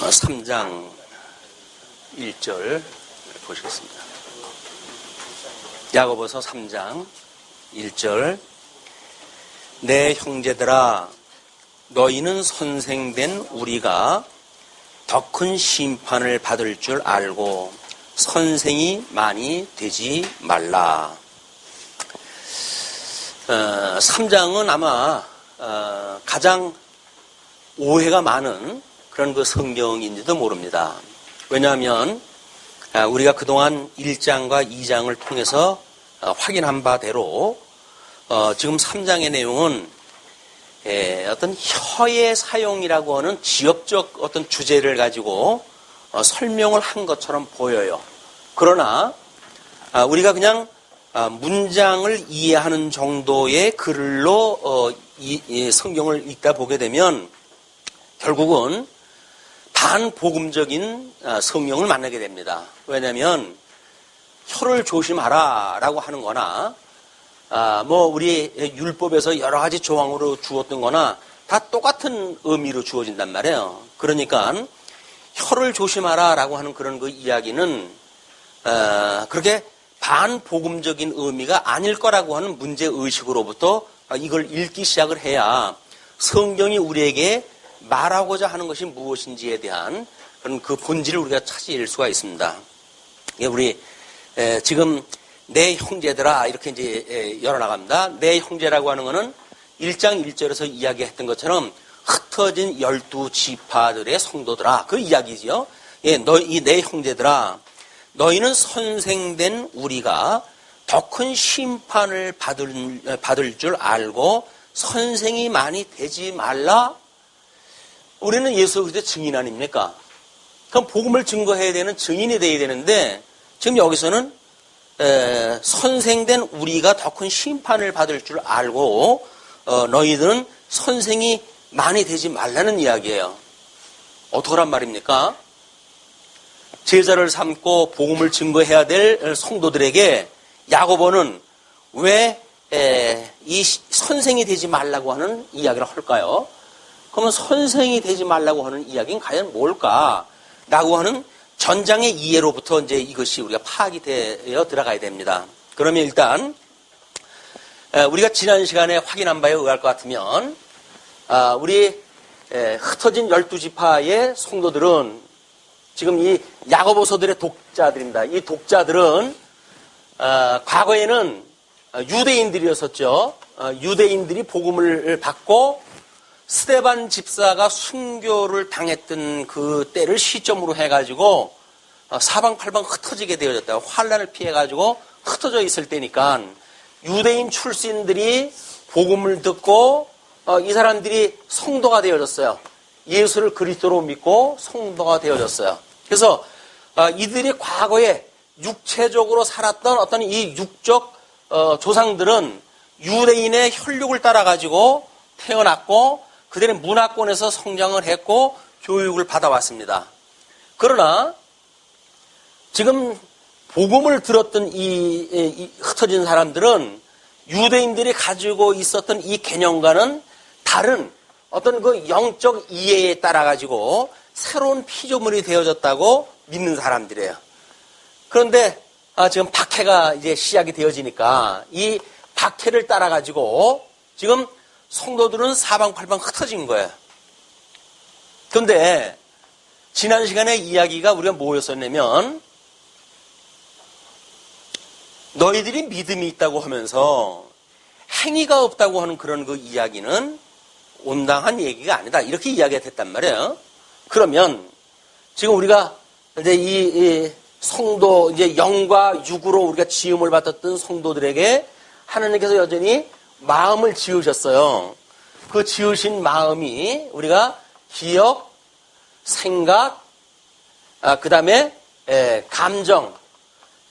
3장 1절 보시겠습니다. 야고보서 3장 1절. 내 형제들아, 너희는 선생된 우리가 더 큰 심판을 받을 줄 알고 선생이 많이 되지 말라. 3장은 아마 가장 오해가 많은 그런 그 성경인지도 모릅니다. 왜냐하면 우리가 그동안 1장과 2장을 통해서 확인한 바대로 지금 3장의 내용은 어떤 혀의 사용이라고 하는 지역적 어떤 주제를 가지고 설명을 한 것처럼 보여요. 그러나 우리가 그냥 문장을 이해하는 정도의 글로 이 성경을 읽다 보게 되면 결국은 반복음적인 성경을 만나게 됩니다. 왜냐하면 혀를 조심하라 라고 하는 거나 우리 율법에서 여러 가지 조항으로 주었던 거나 다 똑같은 의미로 주어진단 말이에요. 그러니까 혀를 조심하라 라고 하는 그런 그 이야기는 그렇게 반복음적인 의미가 아닐 거라고 하는 문제의식으로부터 이걸 읽기 시작을 해야 성경이 우리에게 말하고자 하는 것이 무엇인지에 대한 그런 그 본질을 우리가 찾을 수가 있습니다. 우리 지금 내 형제들아 이렇게 이제 열어나갑니다. 내 형제라고 하는 것은 1장 1절에서 이야기했던 것처럼 흩어진 12지파들의 성도들아 그 이야기지요. 이 내 형제들아, 너희는 선생된 우리가 더 큰 심판을 받을 줄 알고 선생이 많이 되지 말라. 우리는 예수 그리스도의 증인 아닙니까? 그럼 복음을 증거해야 되는 증인이 되어야 되는데 지금 여기서는 선생된 우리가 더 큰 심판을 받을 줄 알고 너희들은 선생이 많이 되지 말라는 이야기예요. 어떡하란 말입니까? 제자를 삼고 복음을 증거해야 될 성도들에게 야고보는 왜 이 선생이 되지 말라고 하는 이야기를 할까요? 그러면 선생이 되지 말라고 하는 이야기는 과연 뭘까? 라고 하는 전장의 이해로부터 이제 이것이 우리가 파악이 되어 들어가야 됩니다. 그러면 일단, 우리가 지난 시간에 확인한 바에 의할 것 같으면, 우리 흩어진 12지파의 성도들은 지금 이 야고보서들의 독자들입니다. 이 독자들은, 과거에는 유대인들이었었죠. 유대인들이 복음을 받고 스데반 집사가 순교를 당했던 그 때를 시점으로 해가지고 사방팔방 흩어지게 되어졌다. 환란을 피해가지고 흩어져 있을 때니까 유대인 출신들이 복음을 듣고 이 사람들이 성도가 되어졌어요. 예수를 그리스도로 믿고 성도가 되어졌어요. 그래서 이들이 과거에 육체적으로 살았던 어떤 이 육적 조상들은 유대인의 혈육을 따라가지고 태어났고 그들의 문화권에서 성장을 했고 교육을 받아왔습니다. 그러나 지금 복음을 들었던 이 흩어진 사람들은 유대인들이 가지고 있었던 이 개념과는 다른 어떤 그 영적 이해에 따라 가지고 새로운 피조물이 되어졌다고 믿는 사람들이에요. 그런데 지금 박해가 이제 시작이 되어지니까 이 박해를 따라 가지고 지금 성도들은 사방팔방 흩어진 거예요. 그런데 지난 시간에 이야기가 우리가 뭐였었냐면 너희들이 믿음이 있다고 하면서 행위가 없다고 하는 그런 그 이야기는 온당한 얘기가 아니다. 이렇게 이야기가 됐단 말이에요. 그러면 지금 우리가 이제 이 성도 이제 영과 육으로 우리가 지음을 받았던 성도들에게 하나님께서 여전히 마음을 지으셨어요. 그 지으신 마음이 우리가 기억, 생각, 그 다음에 감정,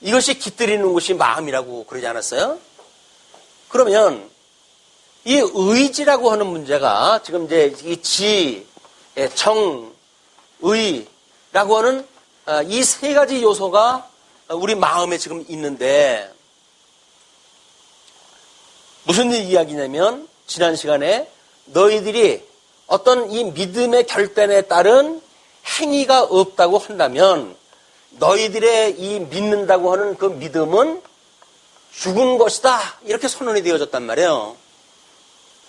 이것이 깃들이는 것이 마음이라고 그러지 않았어요? 그러면 이 의지라고 하는 문제가 지금 이제 이 지, 정, 의라고 하는 이 세 가지 요소가 우리 마음에 지금 있는데 무슨 이야기냐면 지난 시간에 너희들이 어떤 이 믿음의 결단에 따른 행위가 없다고 한다면 너희들의 이 믿는다고 하는 그 믿음은 죽은 것이다. 이렇게 선언이 되어졌단 말이에요.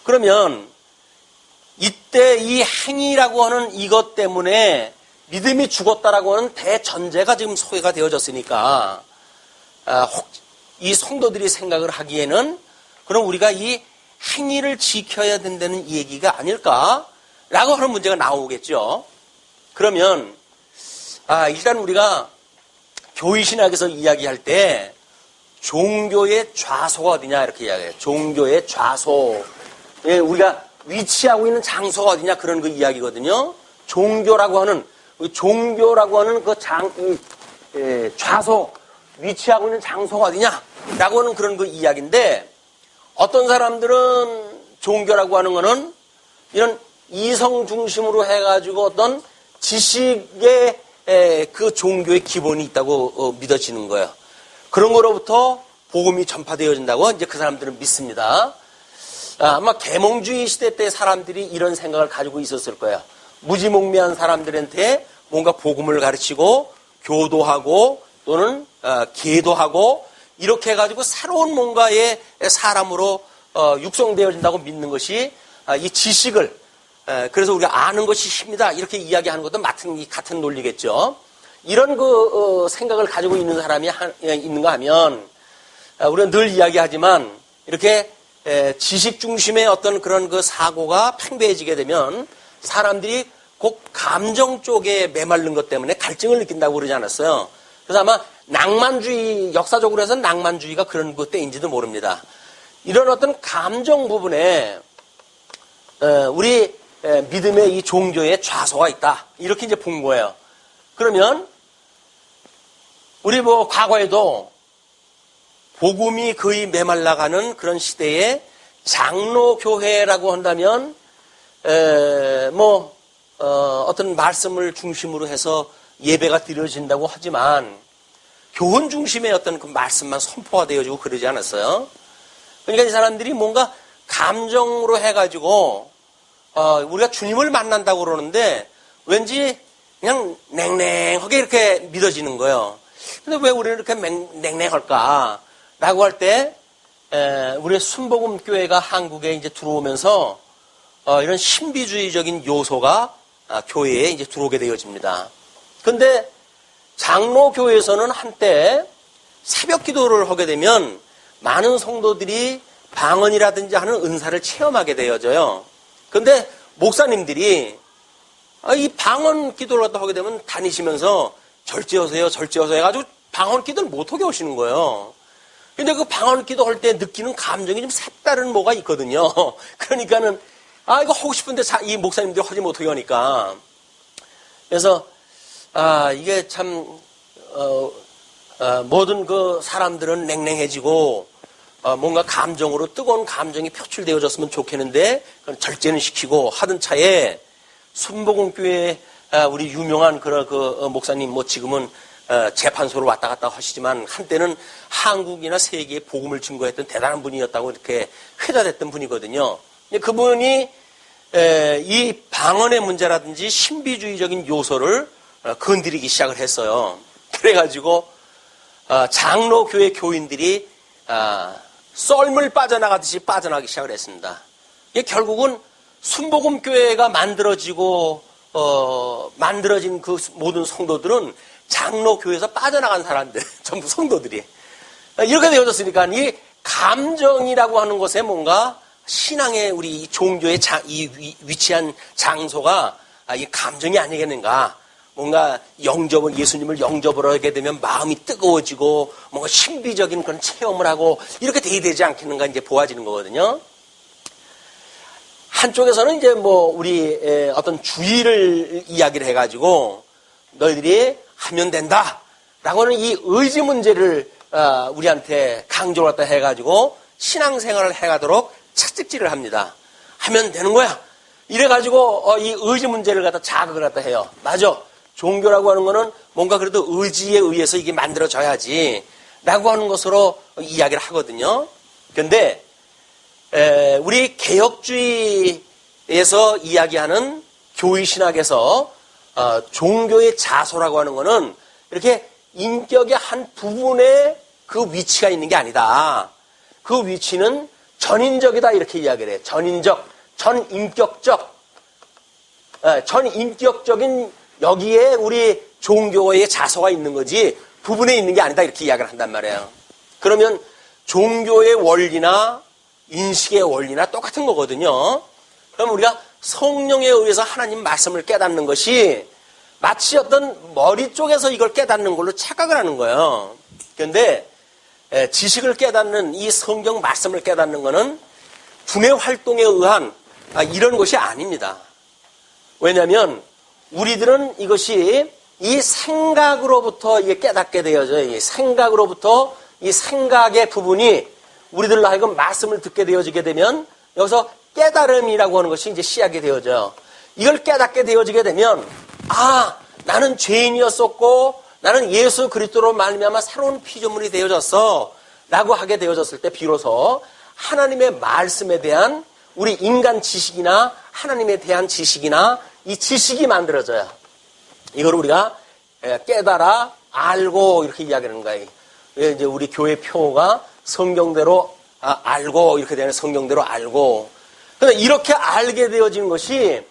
그러면 이때 이 행위라고 하는 이것 때문에 믿음이 죽었다라고 하는 대전제가 지금 소개가 되어졌으니까 이 성도들이 생각을 하기에는 그럼 우리가 이 행위를 지켜야 된다는 얘기가 아닐까라고 하는 문제가 나오겠죠. 그러면 일단 우리가 교회신학에서 이야기할 때 종교의 좌소가 어디냐 이렇게 이야기해요. 종교의 좌소. 예, 우리가 위치하고 있는 장소가 어디냐 그런 그 이야기거든요. 종교라고 하는 그 좌소, 위치하고 있는 장소가 어디냐라고 하는 그런 그 이야기인데 어떤 사람들은 종교라고 하는 거는 이런 이성 중심으로 해가지고 어떤 지식의 그 종교의 기본이 있다고 믿어지는 거예요. 그런 거로부터 복음이 전파되어진다고 이제 그 사람들은 믿습니다. 아마 계몽주의 시대 때 사람들이 이런 생각을 가지고 있었을 거예요. 무지몽매한 사람들한테 뭔가 복음을 가르치고 교도하고 또는 계도하고 이렇게 해가지고 새로운 뭔가의 사람으로 육성되어진다고 믿는 것이 이 지식을 그래서 우리가 아는 것이 힘이다 이렇게 이야기하는 것도 같은 논리겠죠. 이런 그 생각을 가지고 있는 사람이 있는가 하면 우리가 늘 이야기하지만 이렇게 지식 중심의 어떤 그런 그 사고가 팽배해지게 되면 사람들이 꼭 감정 쪽에 메마른 것 때문에 갈증을 느낀다고 그러지 않았어요. 그래서 아마 낭만주의, 역사적으로 해서는 낭만주의가 그런 것 때인지도 모릅니다. 이런 어떤 감정 부분에 우리 믿음의 이 종교의 좌소가 있다. 이렇게 이제 본 거예요. 그러면 우리 과거에도 복음이 거의 메말라가는 그런 시대에 장로교회라고 한다면 어떤 말씀을 중심으로 해서 예배가 드려진다고 하지만 교훈 중심의 어떤 그 말씀만 선포가 되어지고 그러지 않았어요. 그러니까 이 사람들이 뭔가 감정으로 해가지고 우리가 주님을 만난다고 그러는데 왠지 그냥 냉랭하게 이렇게 믿어지는 거예요. 근데 왜 우리는 이렇게 냉랭할까? 라고 할 때 우리의 순복음교회가 한국에 이제 들어오면서 이런 신비주의적인 요소가 교회에 이제 들어오게 되어집니다. 근데 장로교회에서는 한때 새벽 기도를 하게 되면 많은 성도들이 방언이라든지 하는 은사를 체험하게 되어져요. 근데 목사님들이 이 방언 기도를 하게 되면 다니시면서 절제하세요 해가지고 방언 기도를 못하게 하시는 거예요. 근데 그 방언 기도할 때 느끼는 감정이 좀 색다른 뭐가 있거든요. 그러니까는 이거 하고 싶은데 이 목사님들이 하지 못하게 하니까. 그래서 이게 참 모든 그 사람들은 냉랭해지고 뭔가 감정으로 뜨거운 감정이 표출되어졌으면 좋겠는데 그건 절제는 시키고 하던 차에 순복음교회 우리 유명한 그 목사님 지금은 재판소로 왔다 갔다 하시지만 한때는 한국이나 세계에 복음을 증거했던 대단한 분이었다고 이렇게 회자됐던 분이거든요. 그분이 이 방언의 문제라든지 신비주의적인 요소를 건드리기 시작을 했어요. 그래가지고 장로교회 교인들이 썰물 빠져나가듯이 빠져나가기 시작을 했습니다. 이게 결국은 순복음교회가 만들어진 그 모든 성도들은 장로교회에서 빠져나간 사람들, 전부 성도들이. 이렇게 되어졌으니까 이 감정이라고 하는 것에 뭔가 신앙의 우리 종교의 위치한 장소가 이 감정이 아니겠는가. 뭔가 예수님을 영접을 하게 되면 마음이 뜨거워지고 뭔가 신비적인 그런 체험을 하고 이렇게 돼야 되지 않겠는가 이제 보아지는 거거든요. 한쪽에서는 이제 우리 어떤 주의를 이야기를 해가지고 너희들이 하면 된다라고 하는 이 의지 문제를 우리한테 강조를 갖다 해가지고 신앙생활을 해가도록 채찍질을 합니다. 하면 되는 거야. 이래가지고 이 의지 문제를 갖다 자극을 갖다 해요. 맞아. 종교라고 하는 거는 뭔가 그래도 의지에 의해서 이게 만들어져야지 라고 하는 것으로 이야기를 하거든요. 그런데 우리 개혁주의에서 이야기하는 교의신학에서 종교의 자소라고 하는 거는 이렇게 인격의 한 부분에 그 위치가 있는 게 아니다. 그 위치는 전인적이다 이렇게 이야기를 해요. 전인적, 전인격적인 여기에 우리 종교의 자소가 있는 거지 부분에 있는 게 아니다 이렇게 이야기를 한단 말이에요. 그러면 종교의 원리나 인식의 원리나 똑같은 거거든요. 그럼 우리가 성령에 의해서 하나님 말씀을 깨닫는 것이 마치 어떤 머리 쪽에서 이걸 깨닫는 걸로 착각을 하는 거예요. 그런데 지식을 깨닫는 이 성경 말씀을 깨닫는 것은 두뇌 활동에 의한 이런 것이 아닙니다. 왜냐하면 우리들은 이것이 이 생각으로부터 이게 깨닫게 되어져요. 이 생각으로부터 이 생각의 부분이 우리들로 하여금 말씀을 듣게 되어지게 되면 여기서 깨달음이라고 하는 것이 이제 시작이 되어져요. 이걸 깨닫게 되어지게 되면 나는 죄인이었었고 나는 예수 그리스도로 말미암아 새로운 피조물이 되어졌어 라고 하게 되어졌을 때 비로소 하나님의 말씀에 대한 우리 인간 지식이나 하나님에 대한 지식이나 이 지식이 만들어져요. 이걸 우리가 깨달아 알고 이렇게 이야기하는 거예요. 이제 우리 교회 표어가 성경대로 알고 이렇게 되는 성경대로 알고. 그런데 이렇게 알게 되어지는 것이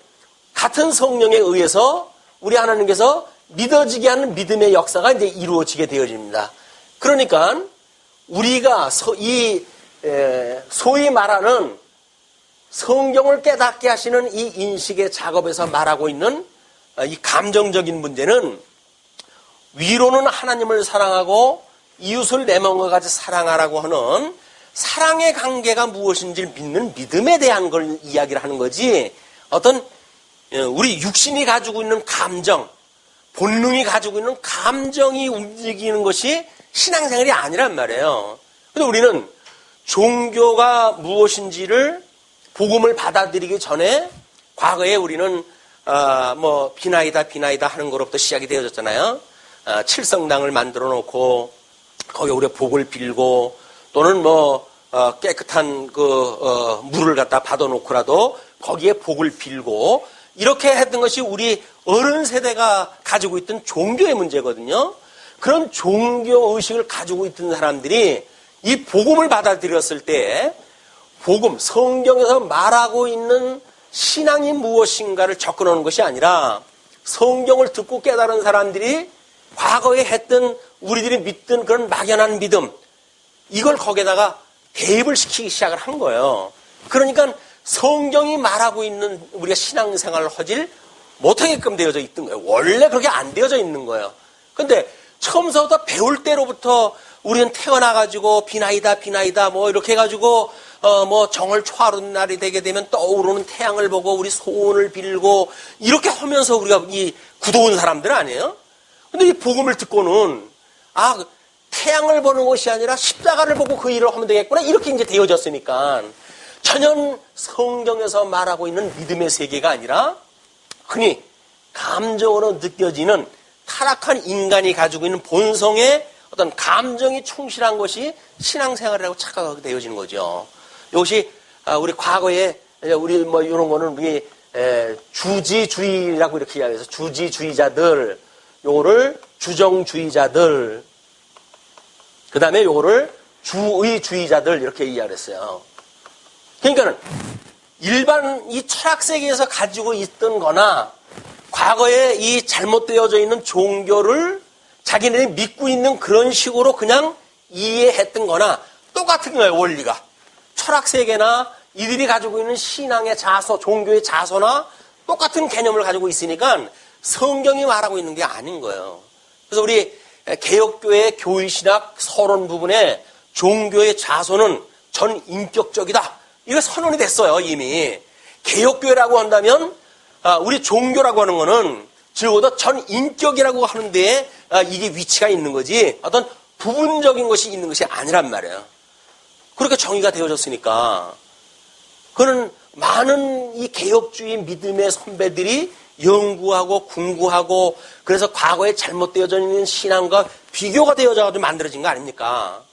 같은 성령에 의해서 우리 하나님께서 믿어지게 하는 믿음의 역사가 이제 이루어지게 되어집니다. 그러니까 우리가 소위 말하는 성경을 깨닫게 하시는 이 인식의 작업에서 말하고 있는 이 감정적인 문제는 위로는 하나님을 사랑하고 이웃을 내 몸과 같이 사랑하라고 하는 사랑의 관계가 무엇인지를 믿는 믿음에 대한 걸 이야기를 하는 거지 어떤 우리 육신이 가지고 있는 감정, 본능이 가지고 있는 감정이 움직이는 것이 신앙생활이 아니란 말이에요. 근데 우리는 종교가 무엇인지를 복음을 받아들이기 전에 과거에 우리는 비나이다 하는 거로부터 시작이 되어졌잖아요. 칠성당을 만들어 놓고 거기에 우리가 복을 빌고 또는 깨끗한 물을 갖다 받아 놓고라도 거기에 복을 빌고 이렇게 했던 것이 우리 어른 세대가 가지고 있던 종교의 문제거든요. 그런 종교 의식을 가지고 있던 사람들이 이 복음을 받아들였을 때 복음, 성경에서 말하고 있는 신앙이 무엇인가를 접근하는 것이 아니라 성경을 듣고 깨달은 사람들이 과거에 했던 우리들이 믿던 그런 막연한 믿음 이걸 거기에다가 대입을 시키기 시작을 한 거예요. 그러니까 성경이 말하고 있는 우리가 신앙생활을 하질 못하게끔 되어져 있던 거예요. 원래 그렇게 안 되어져 있는 거예요. 근데 처음서부터 배울 때로부터 우리는 태어나가지고 비나이다 이렇게 해가지고 정월 초하루 날이 되게 되면 떠오르는 태양을 보고 우리 소원을 빌고 이렇게 하면서 우리가 이 굳어온 사람들 아니에요? 근데 이 복음을 듣고는 태양을 보는 것이 아니라 십자가를 보고 그 일을 하면 되겠구나 이렇게 이제 되어졌으니까 전혀 성경에서 말하고 있는 믿음의 세계가 아니라 흔히 감정으로 느껴지는 타락한 인간이 가지고 있는 본성의 어떤 감정이 충실한 것이 신앙생활이라고 착각하게 되어지는 거죠. 이것이 우리 과거에 우리 이런 거는 우리 주지주의라고 이렇게 이야기해서 주지주의자들, 요거를 주정주의자들, 그 다음에 요거를 주의주의자들 이렇게 이야기를 했어요. 그러니까는 일반 이 철학 세계에서 가지고 있던 거나 과거에 이 잘못되어져 있는 종교를 자기네들이 믿고 있는 그런 식으로 그냥 이해했던 거나 똑같은 거예요, 원리가. 철학 세계나 이들이 가지고 있는 신앙의 자소, 종교의 자소나 똑같은 개념을 가지고 있으니까 성경이 말하고 있는 게 아닌 거예요. 그래서 우리 개혁교회 교의신학 서론 부분에 종교의 자소는 전인격적이다. 이거 선언이 됐어요, 이미. 개혁교회라고 한다면 우리 종교라고 하는 거는 적어도 전인격이라고 하는 데에 이게 위치가 있는 거지 어떤 부분적인 것이 있는 것이 아니란 말이에요. 그렇게 정의가 되어졌으니까 그는 많은 이 개혁주의 믿음의 선배들이 연구하고 궁구하고 그래서 과거에 잘못되어져 있는 신앙과 비교가 되어져서 만들어진 거 아닙니까?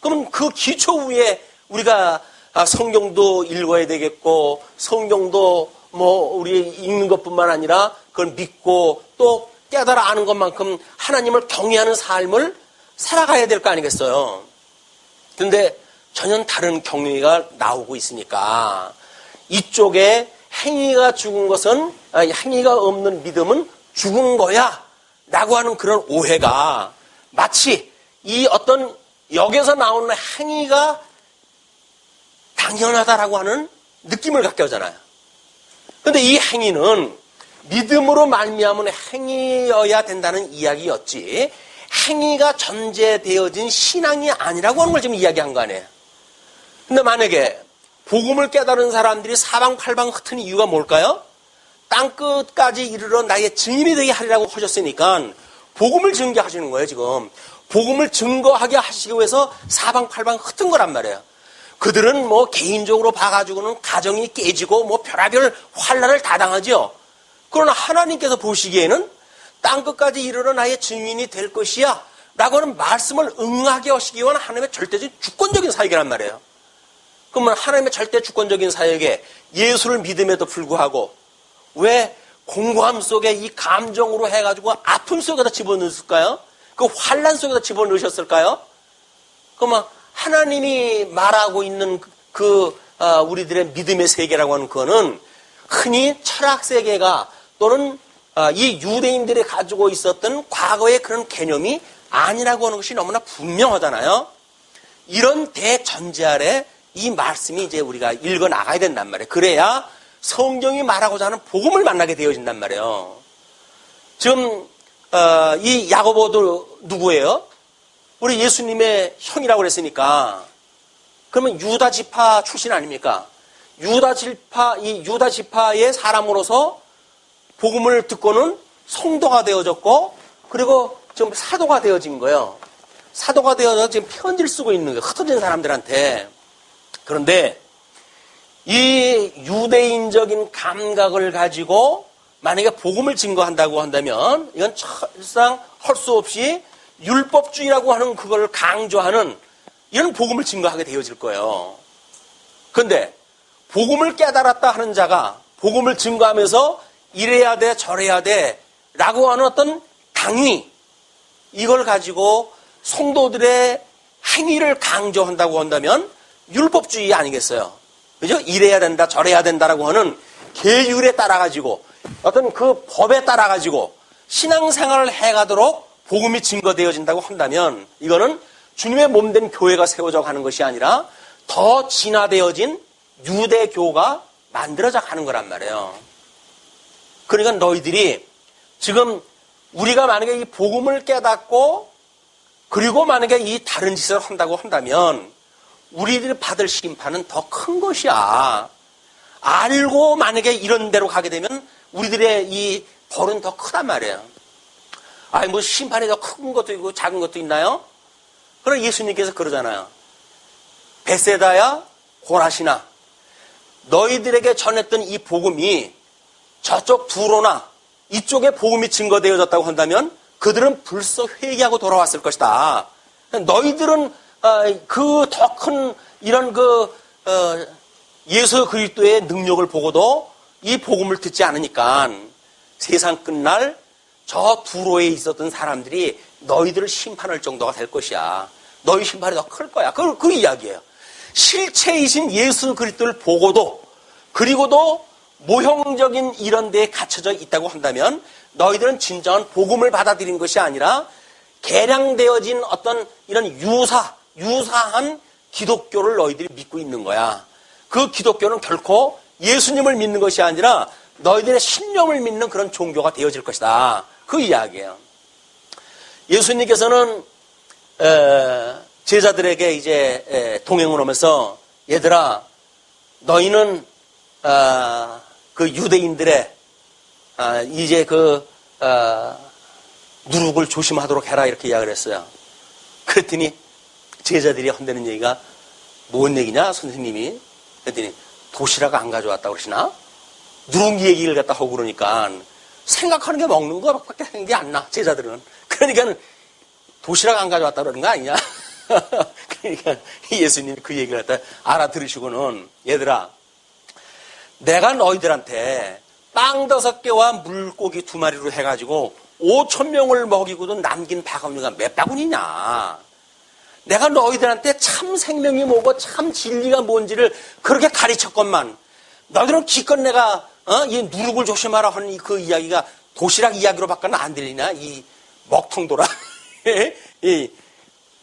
그러면 그 기초 위에 우리가 성경도 읽어야 되겠고 성경도 뭐 우리 읽는 것뿐만 아니라 그걸 믿고 또 깨달아 아는 것만큼 하나님을 경외하는 삶을 살아가야 될 거 아니겠어요. 그런데 전혀 다른 경외가 나오고 있으니까 이쪽에 행위가 죽은 것은 행위가 없는 믿음은 죽은 거야 라고 하는 그런 오해가 마치 이 어떤 여기서 나오는 행위가 당연하다라고 하는 느낌을 갖게 하잖아요. 그런데 이 행위는 믿음으로 말미암은 행위여야 된다는 이야기였지 행위가 전제되어진 신앙이 아니라고 하는 걸 지금 이야기한 거 아니에요. 근데 만약에 복음을 깨달은 사람들이 사방팔방 흩은 이유가 뭘까요? 땅끝까지 이르러 나의 증인이 되게 하리라고 하셨으니까 복음을 증거하시는 거예요, 지금. 복음을 증거하게 하시기 위해서 사방팔방 흩은 거란 말이에요. 그들은 뭐 개인적으로 봐가지고는 가정이 깨지고 뭐 별의별 환난을 다 당하죠. 그러나 하나님께서 보시기에는 땅끝까지 이르러 나의 증인이 될 것이야 라고 하는 말씀을 응하게 하시기 위한 하나님의 절대적인 주권적인 사역이란 말이에요. 그러면 하나님의 절대 주권적인 사역에 예수를 믿음에도 불구하고 왜 공고함 속에 이 감정으로 해가지고 아픔 속에다 집어넣었을까요? 그 환난 속에다 집어넣으셨을까요? 그러면 하나님이 말하고 있는 우리들의 믿음의 세계라고 하는 그거는 흔히 철학 세계가 또는 이 유대인들이 가지고 있었던 과거의 그런 개념이 아니라고 하는 것이 너무나 분명하잖아요. 이런 대전제 아래 이 말씀이 이제 우리가 읽어 나가야 된단 말이에요. 그래야 성경이 말하고자 하는 복음을 만나게 되어진단 말이에요. 지금 이 야고보도 누구예요? 우리 예수님의 형이라고 그랬으니까 그러면 유다 지파 출신 아닙니까? 유다 지파의 사람으로서 복음을 듣고는 성도가 되어졌고 그리고 지금 사도가 되어진 거예요. 사도가 되어서 지금 편지를 쓰고 있는 거예요. 흩어진 사람들한테. 그런데 이 유대인적인 감각을 가지고 만약에 복음을 증거한다고 한다면 이건 실상 할 수 없이 율법주의라고 하는 그걸 강조하는 이런 복음을 증거하게 되어질 거예요. 그런데 복음을 깨달았다 하는 자가 복음을 증거하면서 이래야 돼 저래야 돼 라고 하는 어떤 당위 이걸 가지고 성도들의 행위를 강조한다고 한다면 율법주의 아니겠어요. 그죠? 이래야 된다 저래야 된다라고 하는 계율에 따라가지고 어떤 그 법에 따라가지고 신앙생활을 해가도록 복음이 증거되어진다고 한다면 이거는 주님의 몸된 교회가 세워져 가는 것이 아니라 더 진화되어진 유대교가 만들어져 가는 거란 말이에요. 그러니까 너희들이 지금 우리가 만약에 이 복음을 깨닫고 그리고 만약에 이 다른 짓을 한다고 한다면 우리들이 받을 심판은 더 큰 것이야. 알고 만약에 이런 데로 가게 되면 우리들의 이 벌은 더 크단 말이에요. 아니 뭐 심판이 더 큰 것도 있고 작은 것도 있나요? 그럼 예수님께서 그러잖아요. 베세다야 고라시나 너희들에게 전했던 이 복음이 저쪽 두로나 이쪽에 복음이 증거되어졌다고 한다면 그들은 불써 회개하고 돌아왔을 것이다. 너희들은 그 더 큰 이런 예수 그리스도의 능력을 보고도 이 복음을 듣지 않으니까 세상 끝날 저 두로에 있었던 사람들이 너희들을 심판할 정도가 될 것이야. 너희 심판이 더 클 거야. 그 이야기예요. 실체이신 예수 그리스도를 보고도 그리고도 모형적인 이런 데에 갇혀져 있다고 한다면 너희들은 진정한 복음을 받아들인 것이 아니라 개량되어진 어떤 이런 유사한 기독교를 너희들이 믿고 있는 거야. 그 기독교는 결코 예수님을 믿는 것이 아니라 너희들의 신념을 믿는 그런 종교가 되어질 것이다. 그 이야기예요. 예수님께서는 제자들에게 이제 동행을 하면서 얘들아 너희는 그 유대인들의 이제 누룩을 조심하도록 해라 이렇게 이야기를 했어요. 그랬더니 제자들이 한다는 얘기가 뭔 얘기냐 선생님이 그랬더니 도시락 안 가져왔다고 그러시나? 누룽지 얘기를 갖다 하고 그러니까 생각하는 게 먹는 거밖에 생각이 안 나 제자들은. 그러니까 도시락 안 가져왔다 그러는 거 아니냐? 그러니까 예수님이 그 얘기를 갖다 알아들으시고는 얘들아 내가 너희들한테 빵 5개와 물고기 2마리로 해가지고 5,000명을 먹이고도 남긴 바구니가 몇 바구니냐. 내가 너희들한테 참 생명이 뭐고 참 진리가 뭔지를 그렇게 가르쳤건만 너희들은 기껏 내가 이 누룩을 조심하라 하는 그 이야기가 도시락 이야기로밖에 안 들리나? 이 먹통돌아. 이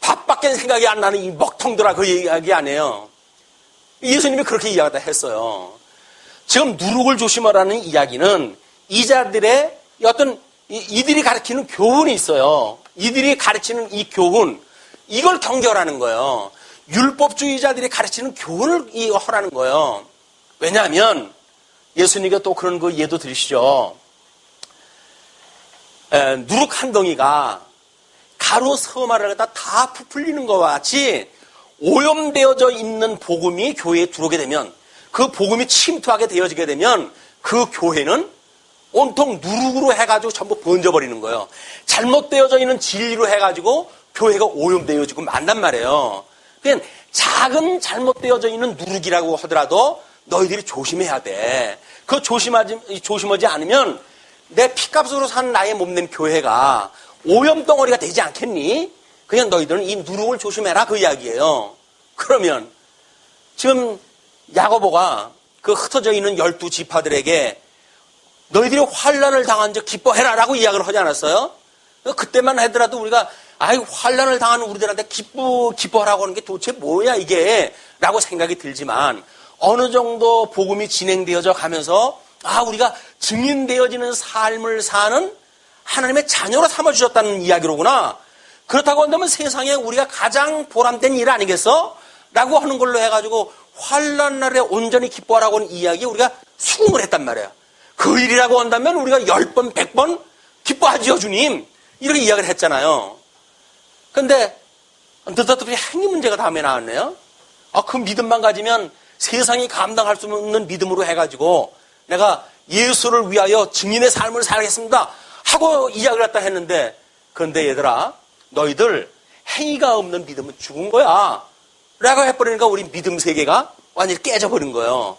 밥밖에 생각이 안 나는 이 먹통돌아 그 이야기 아니에요. 예수님이 그렇게 이야기다 했어요. 지금 누룩을 조심하라는 이야기는 이자들의 어떤 이들이 가르치는 교훈이 있어요. 이들이 가르치는 이 교훈, 이걸 경계하라는 거예요. 율법주의자들이 가르치는 교훈을 하라는 거예요. 왜냐하면 예수님이 또 그런 그 예도 들으시죠. 누룩 한 덩이가 가루 서마를 갖다 다 부풀리는 것과 같이 오염되어져 있는 복음이 교회에 들어오게 되면, 그 복음이 침투하게 되어지게 되면 그 교회는 온통 누룩으로 해가지고 전부 번져버리는 거예요. 잘못되어져 있는 진리로 해가지고 교회가 오염되어지고 만단 말이에요. 그냥 작은 잘못되어져 있는 누룩이라고 하더라도 너희들이 조심해야 돼. 그거 조심하지 않으면 내 피값으로 산 나의 몸된 교회가 오염덩어리가 되지 않겠니? 그냥 너희들은 이 누룩을 조심해라 그 이야기예요. 그러면 지금 야고보가 그 흩어져 있는 12지파들에게 너희들이 환난을 당한 적 기뻐해라라고 이야기를 하지 않았어요? 그때만 하더라도 우리가 환난을 당하는 우리들한테 기뻐하라고 하는 게 도대체 뭐야 이게? 라고 생각이 들지만 어느 정도 복음이 진행되어져 가면서 우리가 증인되어지는 삶을 사는 하나님의 자녀로 삼아주셨다는 이야기로구나. 그렇다고 한다면 세상에 우리가 가장 보람된 일 아니겠어? 라고 하는 걸로 해가지고 환난 날에 온전히 기뻐하라고 하는 이야기에 우리가 수긍을 했단 말이에요. 그 일이라고 한다면 우리가 10번, 100번 기뻐하지요, 주님. 이렇게 이야기를 했잖아요. 근데 느닷없이 행위 문제가 다음에 나왔네요. 그 믿음만 가지면 세상이 감당할 수 없는 믿음으로 해가지고 내가 예수를 위하여 증인의 삶을 살겠습니다 하고 이야기를 했다 했는데, 그런데 얘들아, 너희들 행위가 없는 믿음은 죽은 거야 라고 해버리니까 우리 믿음 세계가 완전히 깨져버린 거예요.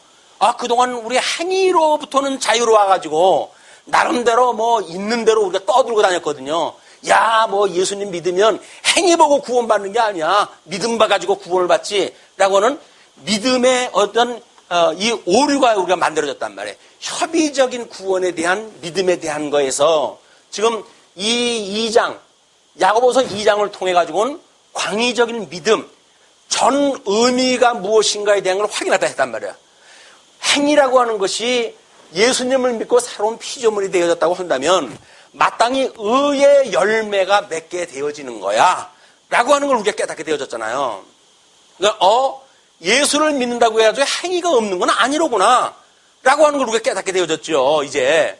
그동안 우리 행위로부터는 자유로워가지고 나름대로 뭐 있는 대로 우리가 떠들고 다녔거든요. 예수님 믿으면 행위 보고 구원받는 게 아니야, 믿음 봐가지고 구원을 받지 라고는 믿음의 어떤 이 오류가 우리가 만들어졌단 말이에요. 협의적인 구원에 대한 믿음에 대한 거에서 지금 이 2장 야고보서 2장을 통해 가지고는 광의적인 믿음, 전 의미가 무엇인가에 대한 걸 확인하다 했단 말이에요. 행위라고 하는 것이 예수님을 믿고 새로운 피조물이 되어졌다고 한다면 마땅히 의의 열매가 맺게 되어지는 거야 라고 하는 걸 우리가 깨닫게 되어졌잖아요. 그러니까 예수를 믿는다고 해가지고 행위가 없는 건 아니로구나 라고 하는 걸 우리가 깨닫게 되어졌죠. 이제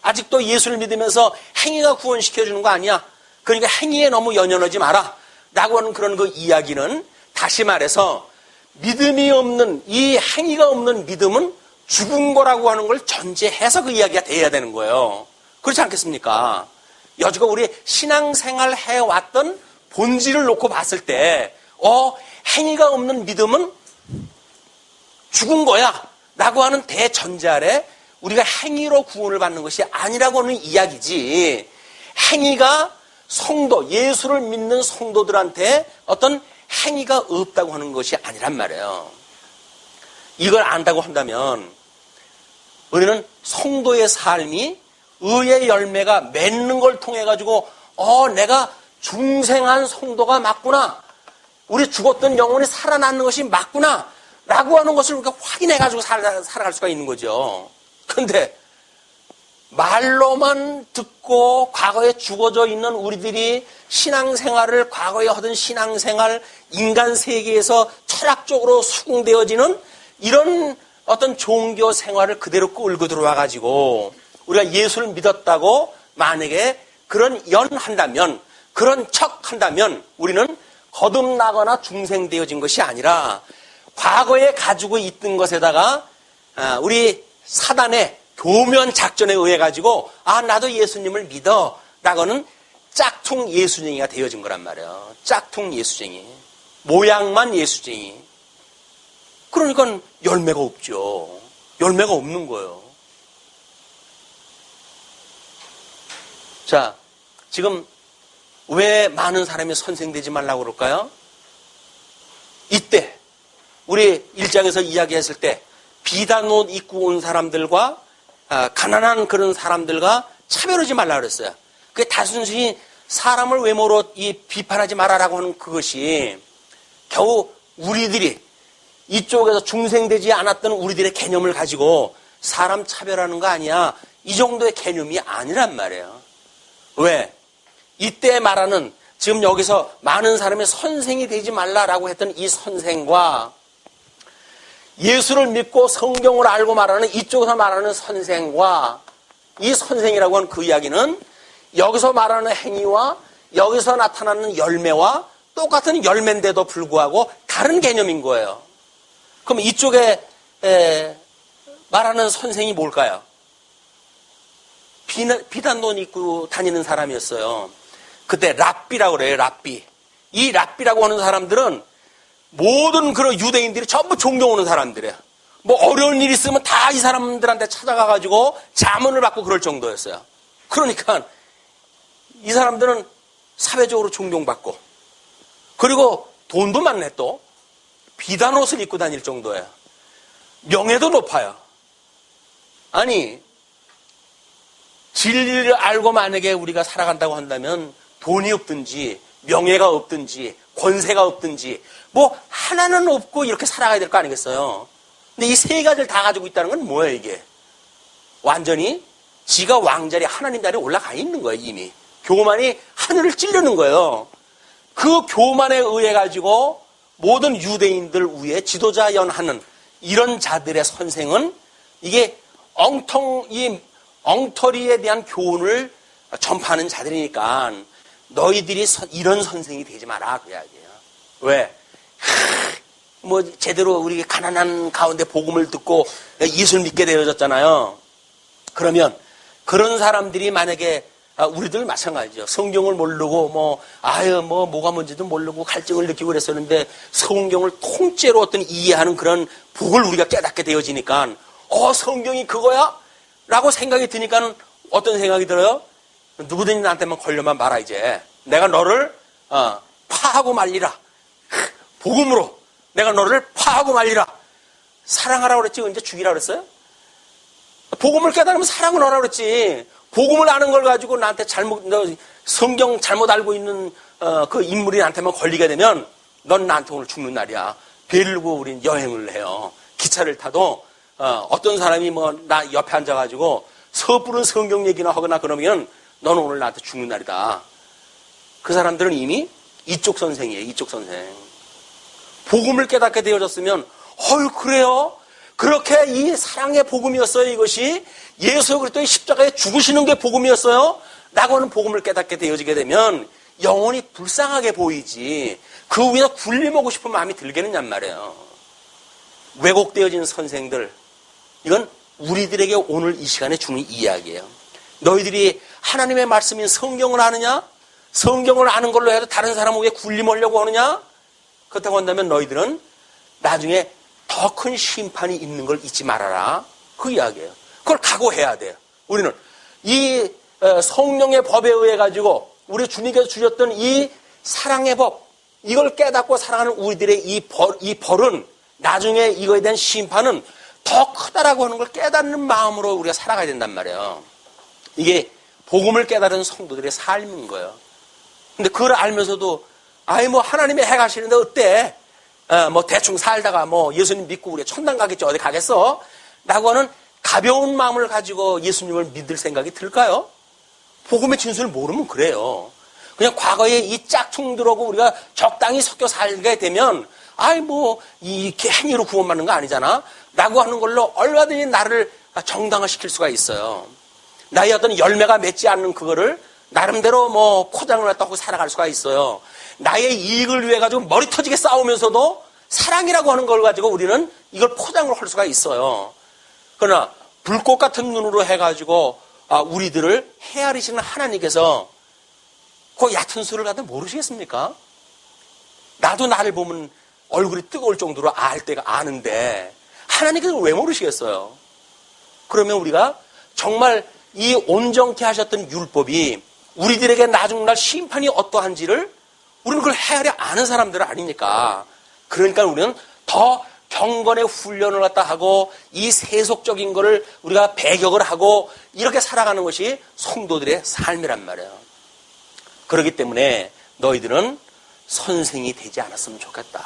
아직도 예수를 믿으면서 행위가 구원시켜주는 거 아니야, 그러니까 행위에 너무 연연하지 마라 라고 하는 그런 그 이야기는, 다시 말해서 믿음이 없는, 이 행위가 없는 믿음은 죽은 거라고 하는 걸 전제해서 그 이야기가 돼야 되는 거예요. 그렇지 않겠습니까? 여지껏 우리 신앙생활 해왔던 본질을 놓고 봤을 때 행위가 없는 믿음은 죽은 거야 라고 하는 대전제 아래 우리가 행위로 구원을 받는 것이 아니라고 하는 이야기지, 행위가 성도, 예수를 믿는 성도들한테 어떤 행위가 없다고 하는 것이 아니란 말이에요. 이걸 안다고 한다면 우리는 성도의 삶이 의의 열매가 맺는 걸 통해 가지고 내가 중생한 성도가 맞구나, 우리 죽었던 영혼이 살아나는 것이 맞구나 라고 하는 것을 우리가 확인해 가지고 살아갈 수가 있는 거죠. 그런데 말로만 듣고 과거에 죽어져 있는 우리들이 신앙생활을, 과거에 하던 신앙생활, 인간 세계에서 철학적으로 수긍되어지는 이런 어떤 종교 생활을 그대로 끌고 들어와 가지고 우리가 예수를 믿었다고 만약에 그런 연한다면, 그런 척한다면 우리는 거듭나거나 중생되어진 것이 아니라 과거에 가지고 있던 것에다가 우리 사단의 교면 작전에 의해 가지고 나도 예수님을 믿어 라고는 짝퉁 예수쟁이가 되어진 거란 말이에요. 짝퉁 예수쟁이, 모양만 예수쟁이. 그러니까 열매가 없죠. 열매가 없는 거예요. 자, 지금 왜 많은 사람이 선생되지 말라고 그럴까요? 이때 우리 1장에서 이야기했을 때 비단 옷 입고 온 사람들과 가난한 그런 사람들과 차별하지 말라 그랬어요. 그게 단순히 사람을 외모로 비판하지 말아라고 하는 그것이 겨우 우리들이 이쪽에서 중생되지 않았던 우리들의 개념을 가지고 사람 차별하는 거 아니야. 이 정도의 개념이 아니란 말이에요. 왜? 이때 말하는 지금 여기서 많은 사람이 선생이 되지 말라라고 했던 이 선생과 예수를 믿고 성경을 알고 말하는 이쪽에서 말하는 선생과 이 선생이라고 하는 그 이야기는 여기서 말하는 행위와 여기서 나타나는 열매와 똑같은 열매인데도 불구하고 다른 개념인 거예요. 그럼 이쪽에 말하는 선생이 뭘까요? 비단돈 입고 다니는 사람이었어요. 그때 랍비라고 그래요. 랍비. 이 랍비라고 하는 사람들은 모든 그런 유대인들이 전부 존경하는 사람들이에요. 뭐 어려운 일 있으면 다 이 사람들한테 찾아가가지고 자문을 받고 그럴 정도였어요. 그러니까 이 사람들은 사회적으로 존경받고 그리고 돈도 많네 또. 비단 옷을 입고 다닐 정도예요. 명예도 높아요. 아니 진리를 알고 만약에 우리가 살아간다고 한다면 돈이 없든지 명예가 없든지 권세가 없든지 뭐 하나는 없고 이렇게 살아가야 될 거 아니겠어요. 근데 이 세 가지를 다 가지고 있다는 건 뭐예요 이게. 완전히 지가 왕자리 하나님 자리에 올라가 있는 거예요. 이미 교만이 하늘을 찌르는 거예요. 그 교만에 의해 가지고 모든 유대인들 위에 지도자 연하는 이런 자들의 선생은 이게 엉터리에 대한 교훈을 전파하는 자들이니까 너희들이 이런 선생이 되지 마라 그 이야기예요. 왜? 뭐 제대로 우리 가난한 가운데 복음을 듣고 예수를 믿게 되어졌잖아요. 그러면 그런 사람들이 만약에 우리들 마찬가지죠. 성경을 모르고 뭐가 뭔지도 모르고 갈증을 느끼고 그랬었는데 성경을 통째로 어떤 이해하는 그런 복을 우리가 깨닫게 되어지니까 성경이 그거야? 라고 생각이 드니까 어떤 생각이 들어요? 누구든지 나한테만 걸려만 말아 이제. 내가 너를 파하고 말리라. 복음으로 내가 너를 파하고 말리라. 사랑하라고 그랬지 언제 죽이라 그랬어요? 복음을 깨달으면 사랑을 하라고 그랬지. 복음을 아는 걸 가지고 나한테 성경 잘못 알고 있는 그 인물이 나한테만 걸리게 되면 넌 나한테 오늘 죽는 날이야. 배를 타고 우린 여행을 해요. 기차를 타도 어떤 사람이 나 옆에 앉아가지고 섣부른 성경 얘기나 하거나 그러면 너는 오늘 나한테 죽는 날이다. 그 사람들은 이미 이쪽 선생이에요. 이쪽 선생. 복음을 깨닫게 되어졌으면 그래요? 그렇게 이 사랑의 복음이었어요. 이것이 예수 그리스도의 십자가에 죽으시는 게 복음이었어요. 라고 하는 복음을 깨닫게 되어지게 되면 영혼이 불쌍하게 보이지 그 위에서 굴림하고 싶은 마음이 들겠느냔 말이에요. 왜곡되어진 선생들, 이건 우리들에게 오늘 이 시간에 주는 이야기예요. 너희들이 하나님의 말씀인 성경을 아느냐? 성경을 아는 걸로 해도 다른 사람 위에 굴림하려고 하느냐? 그렇다고 한다면 너희들은 나중에 더 큰 심판이 있는 걸 잊지 말아라. 그 이야기예요. 그걸 각오해야 돼요. 우리는 이 성령의 법에 의해 가지고 우리 주님께서 주셨던 이 사랑의 법, 이걸 깨닫고 살아가는 우리들의 이 벌은 나중에 이거에 대한 심판은 더 크다라고 하는 걸 깨닫는 마음으로 우리가 살아가야 된단 말이에요. 이게 복음을 깨달은 성도들의 삶인 거예요. 근데 그걸 알면서도 하나님의 해 가시는데 어때? 대충 살다가 예수님 믿고 우리가 천당 가겠지 어디 가겠어? 라고 하는 가벼운 마음을 가지고 예수님을 믿을 생각이 들까요? 복음의 진술을 모르면 그래요. 그냥 과거에 이 짝퉁들하고 우리가 적당히 섞여 살게 되면 이렇게 행위로 구원받는 거 아니잖아? 라고 하는 걸로 얼마든지 나를 정당화시킬 수가 있어요. 나의 어떤 열매가 맺지 않는 그거를 나름대로 포장을 하고 살아갈 수가 있어요. 나의 이익을 위해 가지고 머리 터지게 싸우면서도 사랑이라고 하는 걸 가지고 우리는 이걸 포장을 할 수가 있어요. 그러나 불꽃 같은 눈으로 해가지고 우리들을 헤아리시는 하나님께서 그 얕은 수를 다들 모르시겠습니까? 나도 나를 보면 얼굴이 뜨거울 정도로 알 때가 아는데 하나님께서 왜 모르시겠어요? 그러면 우리가 정말 이 온전케 하셨던 율법이 우리들에게 나중날 심판이 어떠한지를 우리는 그걸 헤아려 아는 사람들은 아니니까. 그러니까 우리는 더 경건의 훈련을 갖다 하고 이 세속적인 거를 우리가 배격을 하고 이렇게 살아가는 것이 성도들의 삶이란 말이에요. 그렇기 때문에 너희들은 선생이 되지 않았으면 좋겠다.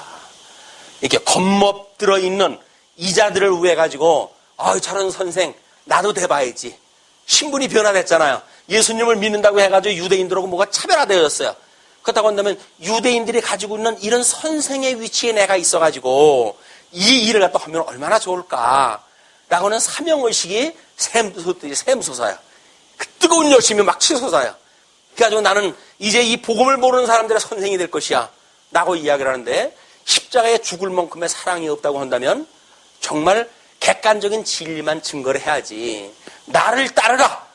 이렇게 겁먹들어 있는 이자들을 위해 가지고 저런 선생 나도 돼봐야지. 신분이 변화됐잖아요. 예수님을 믿는다고 해가지고 유대인들하고 뭐가 차별화되어졌어요. 그렇다고 한다면 유대인들이 가지고 있는 이런 선생의 위치에 내가 있어가지고 이 일을 갖다 하면 얼마나 좋을까 라고는 사명의식이 샘솟아요. 그 뜨거운 열심이 막 치솟아요. 그래가지고 나는 이제 이 복음을 모르는 사람들의 선생이 될 것이야 라고 이야기를 하는데, 십자가에 죽을 만큼의 사랑이 없다고 한다면 정말 객관적인 진리만 증거를 해야지 나를 따르라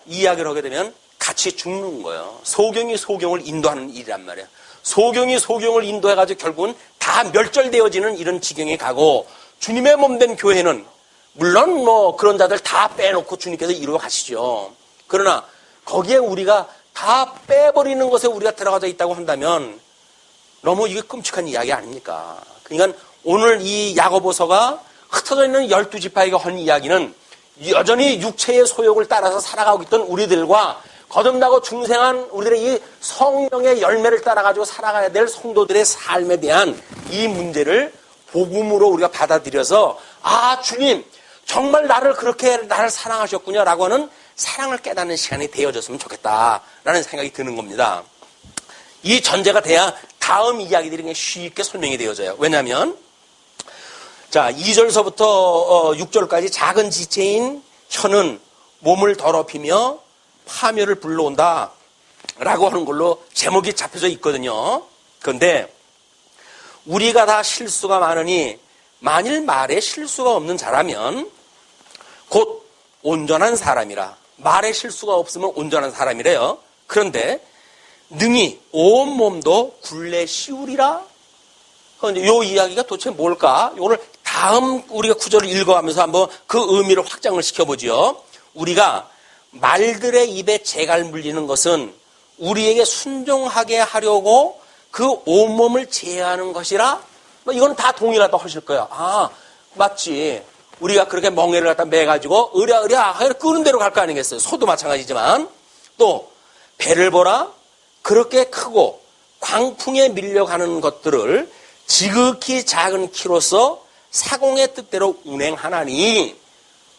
이야기를 하게 되면 같이 죽는 거예요. 소경이 소경을 인도하는 일이란 말이에요. 소경이 소경을 인도해가지고 결국은 다 멸절되어지는 이런 지경에 가고, 주님의 몸된 교회는 물론 뭐 그런 자들 다 빼놓고 주님께서 이루어 가시죠. 그러나 거기에 우리가 다 빼버리는 것에 우리가 들어가져 있다고 한다면 너무 이게 끔찍한 이야기 아닙니까? 그러니까 오늘 이 야고보서가 흩어져 있는 12지파에게 한 이야기는 여전히 육체의 소욕을 따라서 살아가고 있던 우리들과 거듭나고 중생한 우리들의 이 성령의 열매를 따라가지고 살아가야 될 성도들의 삶에 대한 이 문제를 복음으로 우리가 받아들여서 주님 정말 나를 그렇게 나를 사랑하셨군요 라고 하는 사랑을 깨닫는 시간이 되어졌으면 좋겠다라는 생각이 드는 겁니다. 이 전제가 돼야 다음 이야기들이 그냥 쉽게 설명이 되어져요. 왜냐하면 2절서부터 6절까지 작은 지체인 혀는 몸을 더럽히며 파멸을 불러온다 라고 하는 걸로 제목이 잡혀져 있거든요. 그런데 우리가 다 실수가 많으니 만일 말에 실수가 없는 자라면 곧 온전한 사람이라. 말에 실수가 없으면 온전한 사람이래요. 그런데 능히 온 몸도 굴레 씌우리라. 그런데 이 이야기가 도대체 뭘까? 오늘 다음 우리가 구절을 읽어가면서 한번 그 의미를 확장을 시켜보죠. 우리가 말들의 입에 재갈 물리는 것은 우리에게 순종하게 하려고 그 온몸을 제어하는 것이라. 이건 다 동일하다고 하실 거예요. 맞지. 우리가 그렇게 멍에를 갖다 매가지고 으랴으랴 끄는 대로 갈 거 아니겠어요. 소도 마찬가지지만. 또 배를 보라. 그렇게 크고 광풍에 밀려가는 것들을 지극히 작은 키로서 사공의 뜻대로 운행하나니.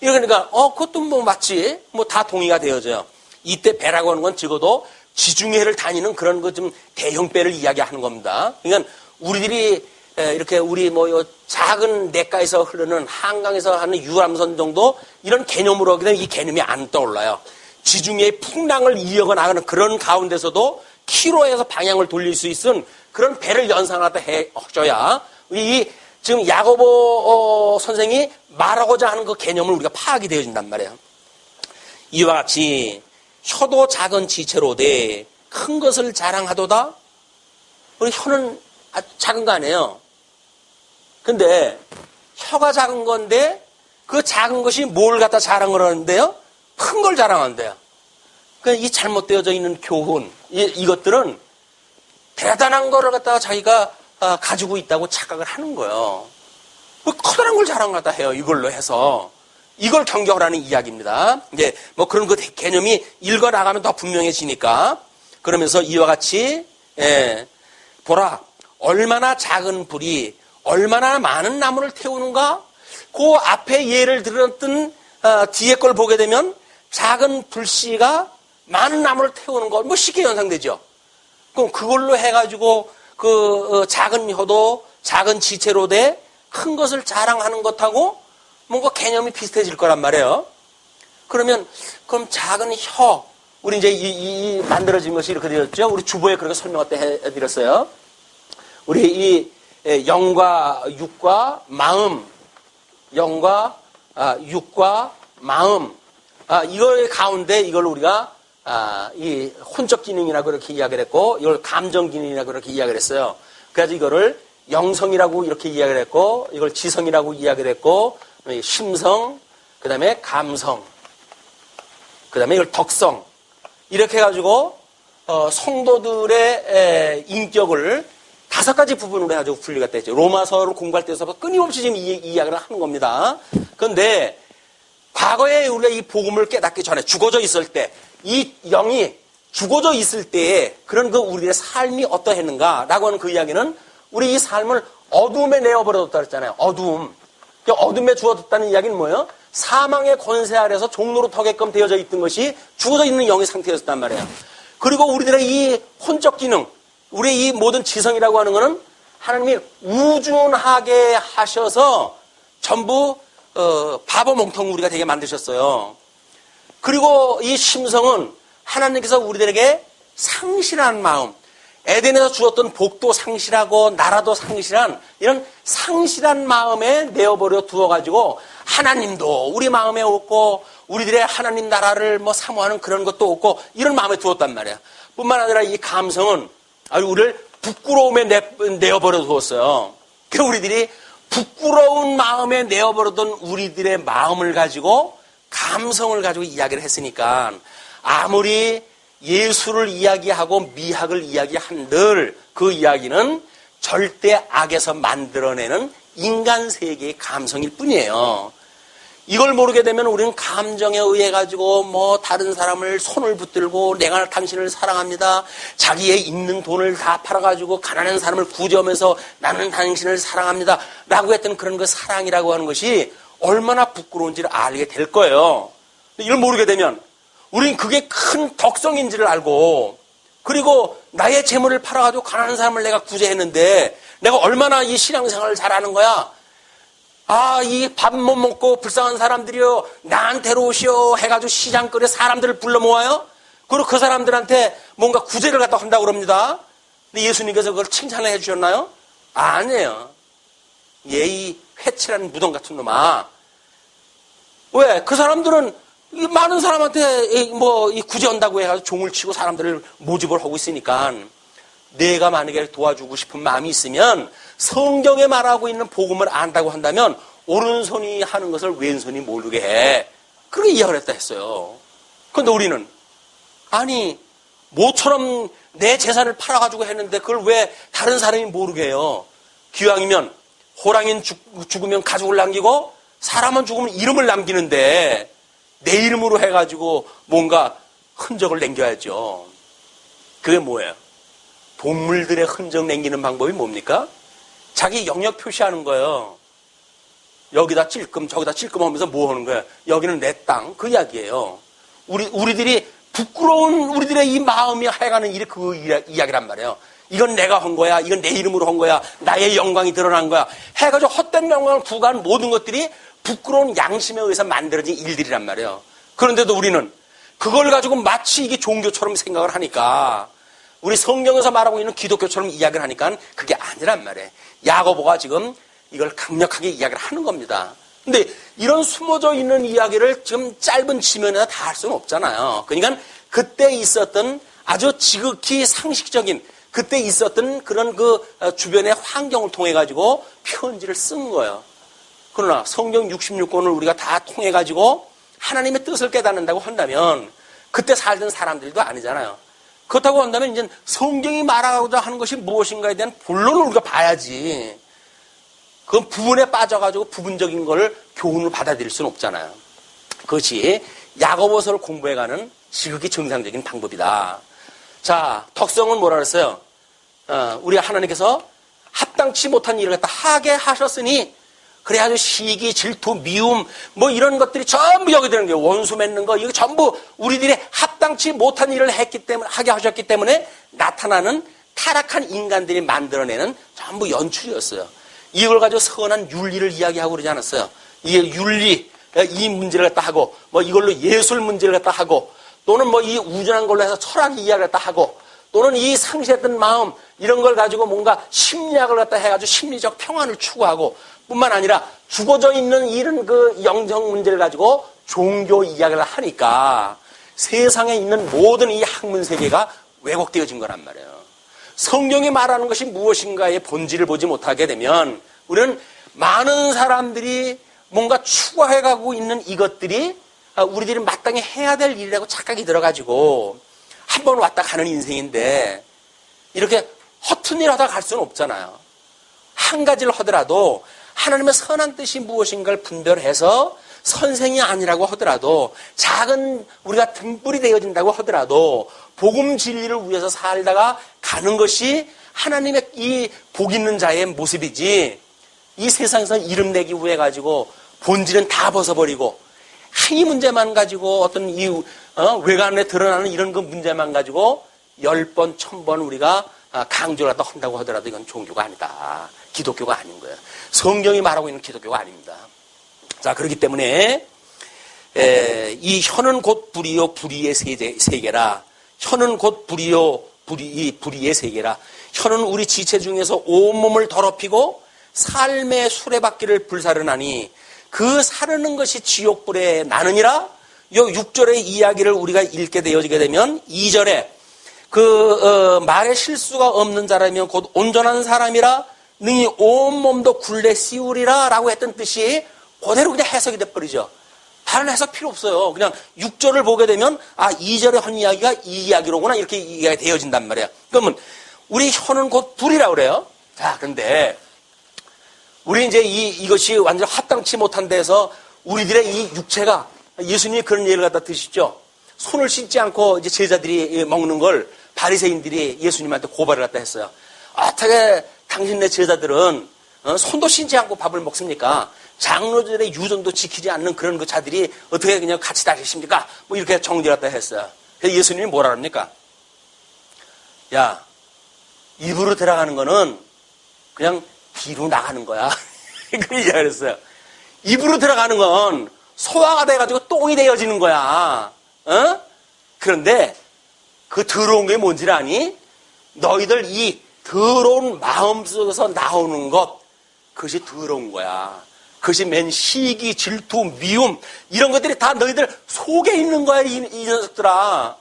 이러니까 그것도 뭐 맞지. 뭐 다 동의가 되어져요. 이때 배라고 하는 건 적어도 지중해를 다니는 그런 거 좀 대형 배를 이야기하는 겁니다. 그러니까 우리들이 이렇게 우리 요 작은 냇가에서 흐르는 한강에서 하는 유람선 정도 이런 개념으로 하게 되면 이 개념이 안 떠올라요. 지중해의 풍랑을 이어가 나가는 그런 가운데서도 키로에서 방향을 돌릴 수 있는 그런 배를 연상하다 해줘야 이 지금 야고보 선생이 말하고자 하는 그 개념을 우리가 파악이 되어진단 말이에요. 이와 같이 혀도 작은 지체로되 큰 것을 자랑하도다. 우리 혀는 작은 거 아니에요. 근데 혀가 작은 건데 그 작은 것이 뭘 갖다 자랑을 하는데요? 큰 걸 자랑한대요. 그러니까 이 잘못되어져 있는 교훈, 이것들은 대단한 거를 갖다가 자기가 가지고 있다고 착각을 하는 거예요. 커다란 걸 자랑하다 해요. 이걸로 해서. 이걸 경계하라는 이야기입니다. 이제 뭐 그런 그 개념이 읽어나가면 더 분명해지니까. 그러면서 이와 같이, 보라, 얼마나 작은 불이 얼마나 많은 나무를 태우는가? 그 앞에 예를 들었던 뒤에 걸 보게 되면 작은 불씨가 많은 나무를 태우는 거 뭐 쉽게 연상되죠. 그럼 그걸로 해가지고 그 작은 혀도 작은 지체로 돼 큰 것을 자랑하는 것하고 뭔가 개념이 비슷해질 거란 말이에요. 그럼 작은 혀, 우리 이제 이 만들어진 것이 이렇게 되었죠. 우리 주보에 그렇게 설명할 때 해드렸어요. 우리 이 영과 육과 마음, 영과 육과 마음, 이걸 가운데 이걸 우리가 이 혼적 기능이라고 이렇게 이야기를 했고, 이걸 감정 기능이라고 이렇게 이야기를 했어요. 그래서 이거를 영성이라고 이렇게 이야기를 했고, 이걸 지성이라고 이야기를 했고, 심성, 그 다음에 감성, 그 다음에 이걸 덕성, 이렇게 해가지고 성도들의 인격을 5가지 부분으로 해가지고 분리가 됐죠. 로마서를 공부할 때서부터 끊임없이 지금 이 이야기를 하는 겁니다. 그런데 과거에 우리가 이 복음을 깨닫기 전에 죽어져 있을 때, 이 영이 죽어져 있을 때에 그런 그 우리의 삶이 어떠했는가라고 하는 그 이야기는 우리 이 삶을 어둠에 내어버려뒀다 그랬잖아요. 어둠. 어둠에 주어졌다는 이야기는 뭐예요? 사망의 권세 아래서 종로로 터게끔 되어져 있던 것이 죽어져 있는 영의 상태였단 말이에요. 그리고 우리들의 이 혼적 기능, 우리의 이 모든 지성이라고 하는 것은 하나님이 우준하게 하셔서 전부 바보 몽텅 우리가 되게 만드셨어요. 그리고 이 심성은 하나님께서 우리들에게 상실한 마음, 에덴에서 주었던 복도 상실하고 나라도 상실한 이런 상실한 마음에 내어버려 두어가지고 하나님도 우리 마음에 없고 우리들의 하나님 나라를 뭐 사모하는 그런 것도 없고 이런 마음에 두었단 말이야. 뿐만 아니라 이 감성은 우리를 부끄러움에 내어버려 두었어요. 그래서 우리들이 부끄러운 마음에 내어버려둔 우리들의 마음을 가지고 감성을 가지고 이야기를 했으니까 아무리 예수를 이야기하고 미학을 이야기한들 그 이야기는 절대 악에서 만들어내는 인간 세계의 감성일 뿐이에요. 이걸 모르게 되면 우리는 감정에 의해 가지고 뭐 다른 사람을 손을 붙들고 내가 당신을 사랑합니다. 자기의 있는 돈을 다 팔아가지고 가난한 사람을 구제하면서 나는 당신을 사랑합니다. 라고 했던 그런 그 사랑이라고 하는 것이 얼마나 부끄러운지를 알게 될 거예요. 이걸 모르게 되면 우린 그게 큰 덕성인지를 알고 그리고 나의 재물을 팔아가지고 가난한 사람을 내가 구제했는데 내가 얼마나 이 신앙생활을 잘하는 거야. 이 밥 못 먹고 불쌍한 사람들이요 나한테로 오시오 해가지고 시장거리에 사람들을 불러 모아요. 그리고 그 사람들한테 뭔가 구제를 갖다 한다고 그럽니다. 근데 예수님께서 그걸 칭찬을 해주셨나요? 아니에요. 이 회칠한 무덤 같은 놈아. 왜? 그 사람들은 이 많은 사람한테 이 구제한다고 해가지고 종을 치고 사람들을 모집을 하고 있으니까 내가 만약에 도와주고 싶은 마음이 있으면 성경에 말하고 있는 복음을 안다고 한다면 오른손이 하는 것을 왼손이 모르게 해. 그렇게 이야기를 했다 했어요. 그런데 우리는 아니 모처럼 내 재산을 팔아가지고 했는데 그걸 왜 다른 사람이 모르게 해요. 기왕이면 호랑이는 죽으면 가족을 남기고 사람은 죽으면 이름을 남기는데 내 이름으로 해가지고 뭔가 흔적을 남겨야죠. 그게 뭐예요? 동물들의 흔적 남기는 방법이 뭡니까? 자기 영역 표시하는 거예요. 여기다 찔끔 저기다 찔끔 하면서 뭐 하는 거예요? 여기는 내 땅, 그 이야기예요. 우리들이 부끄러운 우리들의 이 마음이 해가는 그 이야기란 말이에요. 이건 내가 한 거야. 이건 내 이름으로 한 거야. 나의 영광이 드러난 거야. 해가지고 헛된 영광을 부과한 모든 것들이 부끄러운 양심에 의해서 만들어진 일들이란 말이에요. 그런데도 우리는 그걸 가지고 마치 이게 종교처럼 생각을 하니까 우리 성경에서 말하고 있는 기독교처럼 이야기를 하니까 그게 아니란 말이에요. 야고보가 지금 이걸 강력하게 이야기를 하는 겁니다. 근데 이런 숨어져 있는 이야기를 지금 짧은 지면에다 다 할 수는 없잖아요. 그러니까 그때 있었던 아주 지극히 상식적인 그때 있었던 그런 그 주변의 환경을 통해 가지고 편지를 쓴 거예요. 그러나 성경 66권을 우리가 다 통해 가지고 하나님의 뜻을 깨닫는다고 한다면 그때 살던 사람들도 아니잖아요. 그렇다고 한다면 이제 성경이 말하고자 하는 것이 무엇인가에 대한 본론을 우리가 봐야지. 그건 부분에 빠져가지고 부분적인 걸 교훈을 받아들일 수는 없잖아요. 그것이 야고보서를 공부해가는 지극히 정상적인 방법이다. 자, 덕성은 뭐라 그랬어요? 우리 하나님께서 합당치 못한 일을 갖다 하게 하셨으니 그래가지고 시기, 질투, 미움 뭐 이런 것들이 전부 여기 되는 거예요. 원수 맺는 거 이거 전부 우리들이 합당치 못한 일을 했기 때문에 하게 하셨기 때문에 나타나는 타락한 인간들이 만들어내는 전부 연출이었어요. 이걸 가지고 선한 윤리를 이야기하고 그러지 않았어요. 이게 윤리 이 문제를 갖다 하고 뭐 이걸로 예술 문제를 갖다 하고 또는 뭐 이 우준한 걸로 해서 철학 이야기를 갖다 하고 또는 이 상실했던 마음 이런 걸 가지고 뭔가 심리학을 갖다 해가지고 심리적 평안을 추구하고 뿐만 아니라 죽어져 있는 이런 그 영적 문제를 가지고 종교 이야기를 하니까 세상에 있는 모든 이 학문 세계가 왜곡되어진 거란 말이에요. 성경이 말하는 것이 무엇인가의 본질을 보지 못하게 되면 우리는 많은 사람들이 뭔가 추구해가고 있는 이것들이 우리들이 마땅히 해야 될 일이라고 착각이 들어가지고 한 번 왔다 가는 인생인데 이렇게 허튼 일 하다 갈 수는 없잖아요. 한 가지를 하더라도 하나님의 선한 뜻이 무엇인가를 분별해서 선생이 아니라고 하더라도 작은 우리가 등불이 되어진다고 하더라도 복음 진리를 위해서 살다가 가는 것이 하나님의 이 복 있는 자의 모습이지 이 세상에서 이름 내기 위해 가지고 본질은 다 벗어버리고 행위 문제만 가지고 어떤 이 외관에 드러나는 이런 그 문제만 가지고 10번, 1000번 우리가 강조를 한다고 하더라도 이건 종교가 아니다. 기독교가 아닌 거예요. 성경이 말하고 있는 기독교가 아닙니다. 자, 그렇기 때문에 이 혀는 곧 불이요 불의의 세계라. 혀는 곧 불이요 불의의 세계라. 혀는 우리 지체 중에서 온몸을 더럽히고 삶의 수레바퀴를 불사르나니 그 사르는 것이 지옥불에 나느니라. 요 6절의 이야기를 우리가 읽게 되어지게 되면 2절에 말에 실수가 없는 자라면 곧 온전한 사람이라 능히 온몸도 굴레 씌우리라 라고 했던 뜻이 그대로 그냥 해석이 돼버리죠. 다른 해석 필요 없어요. 그냥 6절을 보게 되면 2절에 한 이야기가 이 이야기로구나 이렇게 이야기가 되어진단 말이에요. 그러면 우리 혀는 곧 불이라고 그래요. 자, 그런데 우리 이제 이것이 완전 합당치 못한 데서 우리들의 이 육체가 예수님이 그런 예를 갖다 드시죠. 손을 씻지 않고 이제 제자들이 먹는 걸 바리새인들이 예수님한테 고발을 갖다 했어요. 어떻게 당신네 제자들은 손도 씻지 않고 밥을 먹습니까? 장로들의 유전도 지키지 않는 그런 그 자들이 어떻게 그냥 같이 다니십니까? 뭐 이렇게 정죄를 갖다 했어요. 그래서 예수님이 뭐라 합니까? 야, 입으로 들어가는 거는 그냥 뒤로 나가는 거야. 그 이야기를 했어요. 입으로 들어가는 건 소화가 돼가지고 똥이 되어지는 거야. 그런데 그 더러운 게 뭔지 아니? 너희들 이 더러운 마음 속에서 나오는 것, 그것이 더러운 거야. 그것이 맨 시기, 질투, 미움 이런 것들이 다 너희들 속에 있는 거야. 이 녀석들아.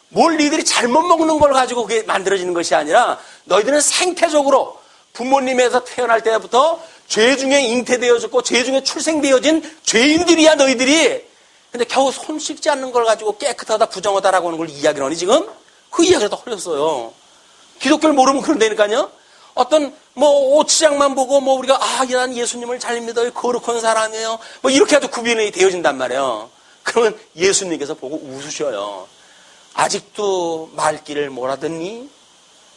뭘 너희들이 잘못 먹는 걸 가지고 그게 만들어지는 것이 아니라 너희들은 생태적으로 부모님에서 태어날 때부터 죄 중에 잉태되어졌고 죄 중에 출생되어진 죄인들이야 너희들이. 근데 겨우 손 씻지 않는 걸 가지고 깨끗하다 부정하다라고 하는 걸 이야기를 하니 지금 그 이야기를 다 흘렸어요. 기독교를 모르면 그런다니까요. 어떤 옷치장만 보고 우리가 난 예수님을 잘 믿어요. 거룩한 사람이에요. 이렇게 해도 구별이 되어진단 말이에요. 그러면 예수님께서 보고 웃으셔요. 아직도 말귀를 몰아듣니?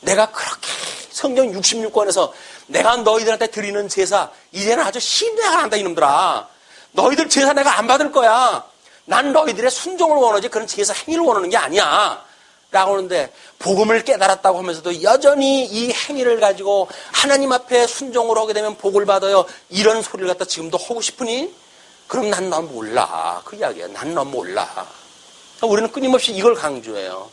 내가 그렇게 성경 66권에서 내가 너희들한테 드리는 제사 이제는 아주 신뢰가 난다 이놈들아. 너희들 제사 내가 안 받을 거야. 난 너희들의 순종을 원하지 그런 제사 행위를 원하는 게 아니야. 라고 하는데 복음을 깨달았다고 하면서도 여전히 이 행위를 가지고 하나님 앞에 순종을 하게 되면 복을 받아요. 이런 소리를 갖다 지금도 하고 싶으니? 그럼 난 너 몰라. 그 이야기야. 난 너 몰라. 우리는 끊임없이 이걸 강조해요.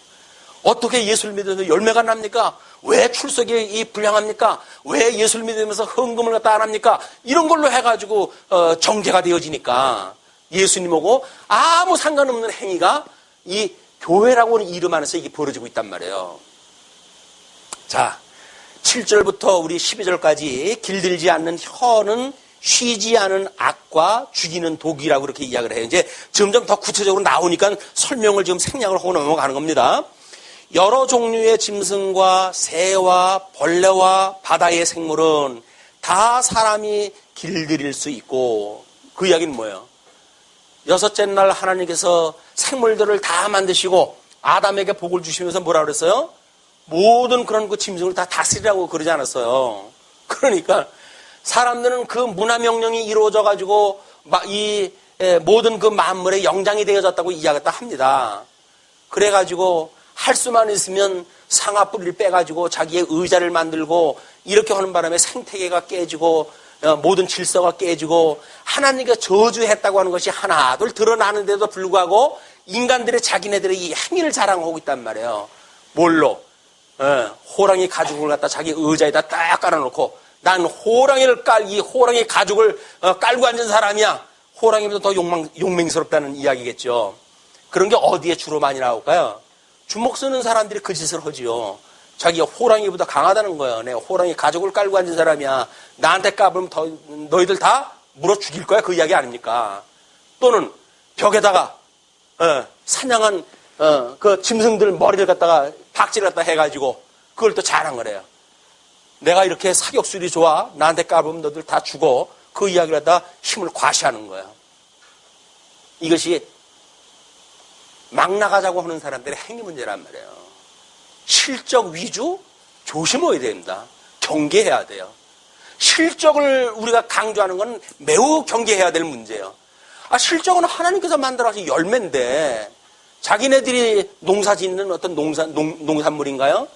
어떻게 예수를 믿으면서 열매가 납니까? 왜 출석이 불량합니까? 왜 예수를 믿으면서 헌금을 갖다 안 합니까? 이런 걸로 해가지고 정죄가 되어지니까 예수님하고 아무 상관없는 행위가 이 교회라고 하는 이름 안에서 이게 벌어지고 있단 말이에요. 자, 7절부터 우리 12절까지 길들지 않는 혀는 쉬지 않은 악과 죽이는 독이라고 그렇게 이야기를 해요. 이제 점점 더 구체적으로 나오니까 설명을 지금 생략을 하고 넘어가는 겁니다. 여러 종류의 짐승과 새와 벌레와 바다의 생물은 다 사람이 길들일 수 있고, 그 이야기는 뭐예요? 여섯째 날 하나님께서 생물들을 다 만드시고 아담에게 복을 주시면서 뭐라 그랬어요? 모든 그런 그 짐승을 다 다스리라고 그러지 않았어요. 그러니까 사람들은 그 문화 명령이 이루어져 가지고 이 모든 그 만물의 영장이 되어졌다고 이야기했다 합니다. 그래 가지고 할 수만 있으면 상아 뿌리를 빼가지고 자기의 의자를 만들고 이렇게 하는 바람에 생태계가 깨지고 모든 질서가 깨지고 하나님께 저주했다고 하는 것이 하나둘 드러나는데도 불구하고 인간들의 자기네들의 이 행위를 자랑하고 있단 말이에요. 뭘로? 호랑이 가죽을 갖다 자기 의자에다 딱 깔아놓고 난 이 호랑이 가죽을 깔고 앉은 사람이야. 호랑이보다 더 용맹스럽다는 이야기겠죠. 그런 게 어디에 주로 많이 나올까요? 주먹 쓰는 사람들이 그 짓을 하지요. 자기가 호랑이보다 강하다는 거예요. 내가 호랑이 가죽을 깔고 앉은 사람이야. 나한테 까불면 너희들 다 물어 죽일 거야 그 이야기 아닙니까? 또는 벽에다가 사냥한 그 짐승들 머리를 갖다가 박질을 갖다 해가지고 그걸 또 자랑 거래요. 내가 이렇게 사격술이 좋아 나한테 까불면 너들 다 죽어. 그 이야기를 갖다 힘을 과시하는 거야. 이것이 막 나가자고 하는 사람들의 행위 문제란 말이에요. 실적 위주 조심해야 됩니다. 경계해야 돼요. 실적을 우리가 강조하는 건 매우 경계해야 될 문제예요. 실적은 하나님께서 만들어서 열매인데 자기네들이 농사 짓는 어떤 농산물인가요?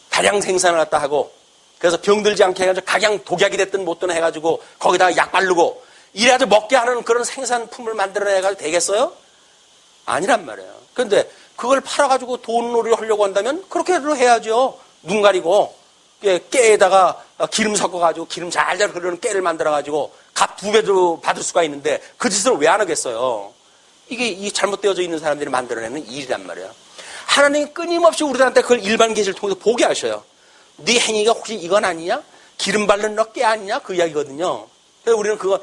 다량 생산을 갖다 하고 그래서 병들지 않게 해가지고 각양 독약이 됐든 못든 해가지고 거기다가 약 바르고 이래가지고 먹게 하는 그런 생산품을 만들어내가지고 되겠어요? 아니란 말이에요. 그런데 그걸 팔아가지고 돈놀이를 하려고 한다면 그렇게도 해야죠. 눈 가리고 깨에다가 기름 섞어가지고 기름 잘잘 흐르는 깨를 만들어가지고 값 2배도 받을 수가 있는데 그 짓을 왜 안 하겠어요? 이게 이 잘못되어져 있는 사람들이 만들어내는 일이란 말이에요. 하나님이 끊임없이 우리들한테 그걸 일반 계시를 통해서 보게 하셔요. 네 행위가 혹시 이건 아니냐? 기름 바른 너 깨 아니냐? 그 이야기거든요. 그래서 우리는 그거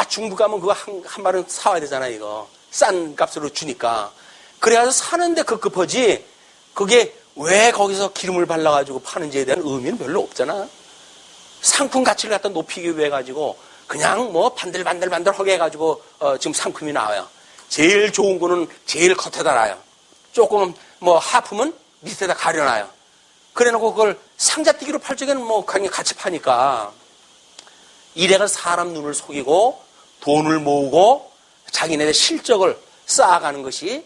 중국 가면 그거 한 마리 사와야 되잖아요. 이거 싼 값으로 주니까. 그래서 사는데 급급하지 그게 왜 거기서 기름을 발라가지고 파는지에 대한 의미는 별로 없잖아. 상품 가치를 갖다 높이기 위해 가지고 그냥 뭐 반들반들하게 해가지고 지금 상품이 나와요. 제일 좋은 거는 제일 겉에다 놔요. 조금 뭐 하품은 밑에다 가려놔요. 그래놓고 그걸 상자뛰기로 팔 적에는 뭐 그냥 같이 파니까 이래가 사람 눈을 속이고 돈을 모으고 자기네의 실적을 쌓아가는 것이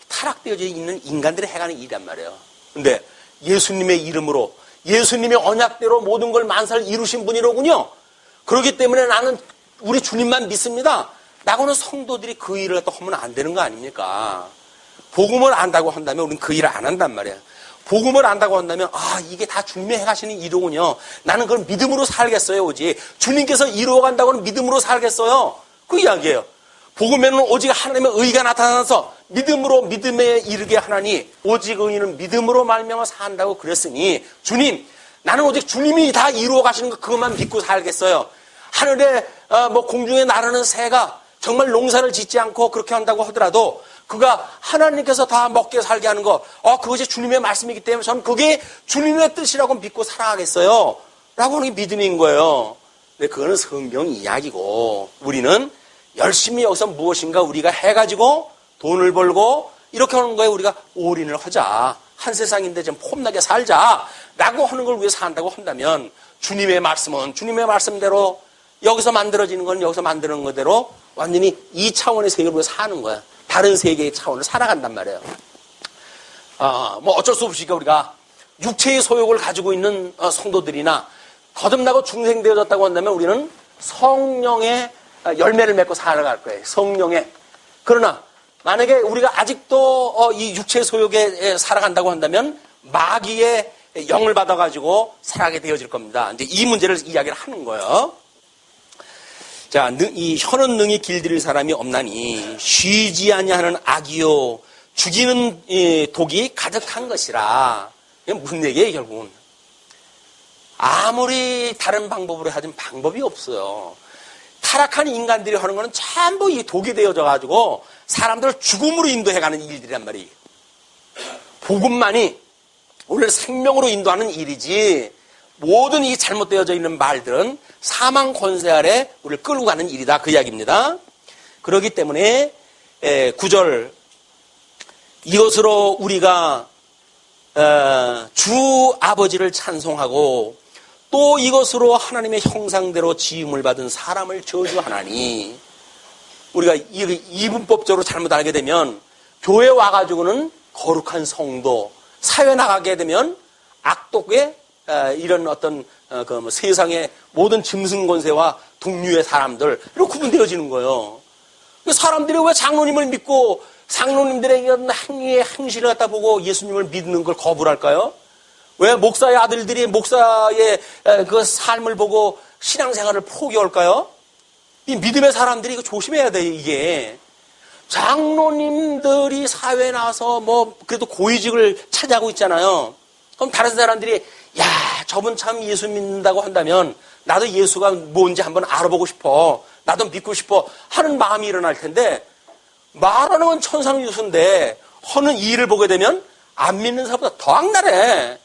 타락되어져 있는 인간들의 해가는 일이란 말이에요. 근데 예수님의 이름으로 예수님의 언약대로 모든 걸 만사를 이루신 분이로군요. 그렇기 때문에 나는 우리 주님만 믿습니다. 나고는 성도들이 그 일을 갖다 하면 안 되는 거 아닙니까? 복음을 안다고 한다면 우리는 그 일을 안 한단 말이에요. 복음을 안다고 한다면 이게 다 주님이 해가시는 일이군요. 나는 그걸 믿음으로 살겠어요. 오직 주님께서 이루어간다고는 믿음으로 살겠어요. 그 이야기예요. 복음에는 오직 하나님의 의가 나타나서 믿음으로 믿음에 이르게 하나니 오직 의인은 믿음으로 말미암아 산다고 그랬으니 주님 나는 오직 주님이 다 이루어 가시는 거 그것만 믿고 살겠어요. 하늘에 뭐 공중에 나르는 새가 정말 농사를 짓지 않고 그렇게 한다고 하더라도 그가 하나님께서 다 먹게 살게 하는 거 그것이 주님의 말씀이기 때문에 저는 그게 주님의 뜻이라고 믿고 살아가겠어요 라고 하는 게 믿음인 거예요. 근데 그거는 성경 이야기고 우리는 열심히 여기서 무엇인가 우리가 해가지고 돈을 벌고 이렇게 하는 거에 우리가 올인을 하자. 한 세상인데 좀 폼나게 살자 라고 하는 걸 위해서 산다고 한다면 주님의 말씀은 주님의 말씀대로 여기서 만들어지는 건 여기서 만드는 거대로 완전히 이 차원의 세계를 위해서 사는 거야. 다른 세계의 차원을 살아간단 말이에요. 뭐 어쩔 수 없이 우리가 육체의 소욕을 가지고 있는 성도들이나 거듭나고 중생되어졌다고 한다면 우리는 성령의 열매를 맺고 살아갈 거예요. 성령의. 그러나 만약에 우리가 아직도 이 육체의 소욕에 살아간다고 한다면 마귀의 영을 받아가지고 살아가게 되어질 겁니다. 이제 이 문제를 이야기를 하는 거예요. 자, 이 혀는 능히 길들일 사람이 없나니 쉬지 아니하는 악이요 죽이는 독이 가득한 것이라. 이게 무슨 얘기예요, 결국은? 아무리 다른 방법으로 하든 방법이 없어요. 타락한 인간들이 하는 거는 전부 이 독이 되어져 가지고 사람들을 죽음으로 인도해가는 일들이란 말이에요. 복음만이 우리를 생명으로 인도하는 일이지 모든 이 잘못되어져 있는 말들은 사망 권세 아래 우리를 끌고 가는 일이다. 그 이야기입니다. 그렇기 때문에 9절 이것으로 우리가 주 아버지를 찬송하고 또 이것으로 하나님의 형상대로 지음을 받은 사람을 저주하나니 우리가 이분법적으로 잘못 알게 되면 교회 와가지고는 거룩한 성도 사회 나가게 되면 악독의 이런 어떤 뭐 세상의 모든 짐승 권세와 동류의 사람들 이렇게 구분되어지는 거예요. 사람들이 왜 장로님을 믿고 장로님들의 이런 행위의 행실을 갖다 보고 예수님을 믿는 걸 거부할까요? 왜 목사의 아들들이 목사의 그 삶을 보고 신앙생활을 포기할까요? 이 믿음의 사람들이 이거 조심해야 돼요. 이게 장로님들이 사회에 나와서 뭐 그래도 고위직을 차지하고 있잖아요. 그럼 다른 사람들이 저분 참 예수 믿는다고 한다면 나도 예수가 뭔지 한번 알아보고 싶어 나도 믿고 싶어 하는 마음이 일어날 텐데, 말하는 건 천상유수인데 하는 일을 보게 되면 안 믿는 사람보다 더 악랄해.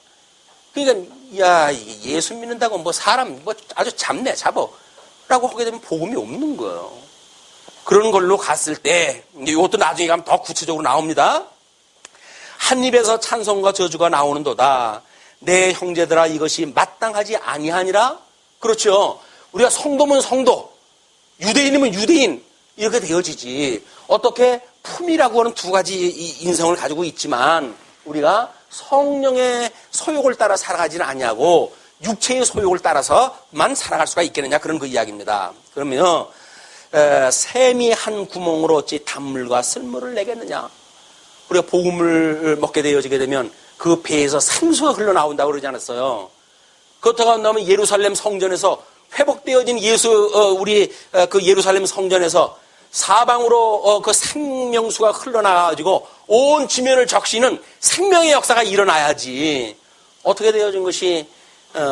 그러니까 야, 이게 예수 믿는다고 뭐 사람 뭐 아주 잡어 라고 하게 되면 복음이 없는 거예요. 그런 걸로 갔을 때, 이것도 나중에 가면 더 구체적으로 나옵니다. 한 입에서 찬송과 저주가 나오는도다. 내 형제들아, 이것이 마땅하지 아니하니라. 그렇죠. 우리가 성도면 성도, 유대인이면 유대인, 이렇게 되어지지. 어떻게 품이라고 하는 두 가지 인성을 가지고 있지만 우리가 성령의 소욕을 따라 살아가지는 아니하고 육체의 소욕을 따라서만 살아갈 수가 있겠느냐, 그런 그 이야기입니다. 그러면 샘이 한 구멍으로 어찌 단물과 쓸모를 내겠느냐. 우리가 복음을 먹게 되어지게 되면 그 배에서 생수가 흘러나온다고 그러지 않았어요. 그렇다고 한다면 예루살렘 성전에서 회복되어진 우리 그 예루살렘 성전에서 사방으로 그 생명수가 흘러나가지고 온 지면을 적시는 생명의 역사가 일어나야지. 어떻게 되어진 것이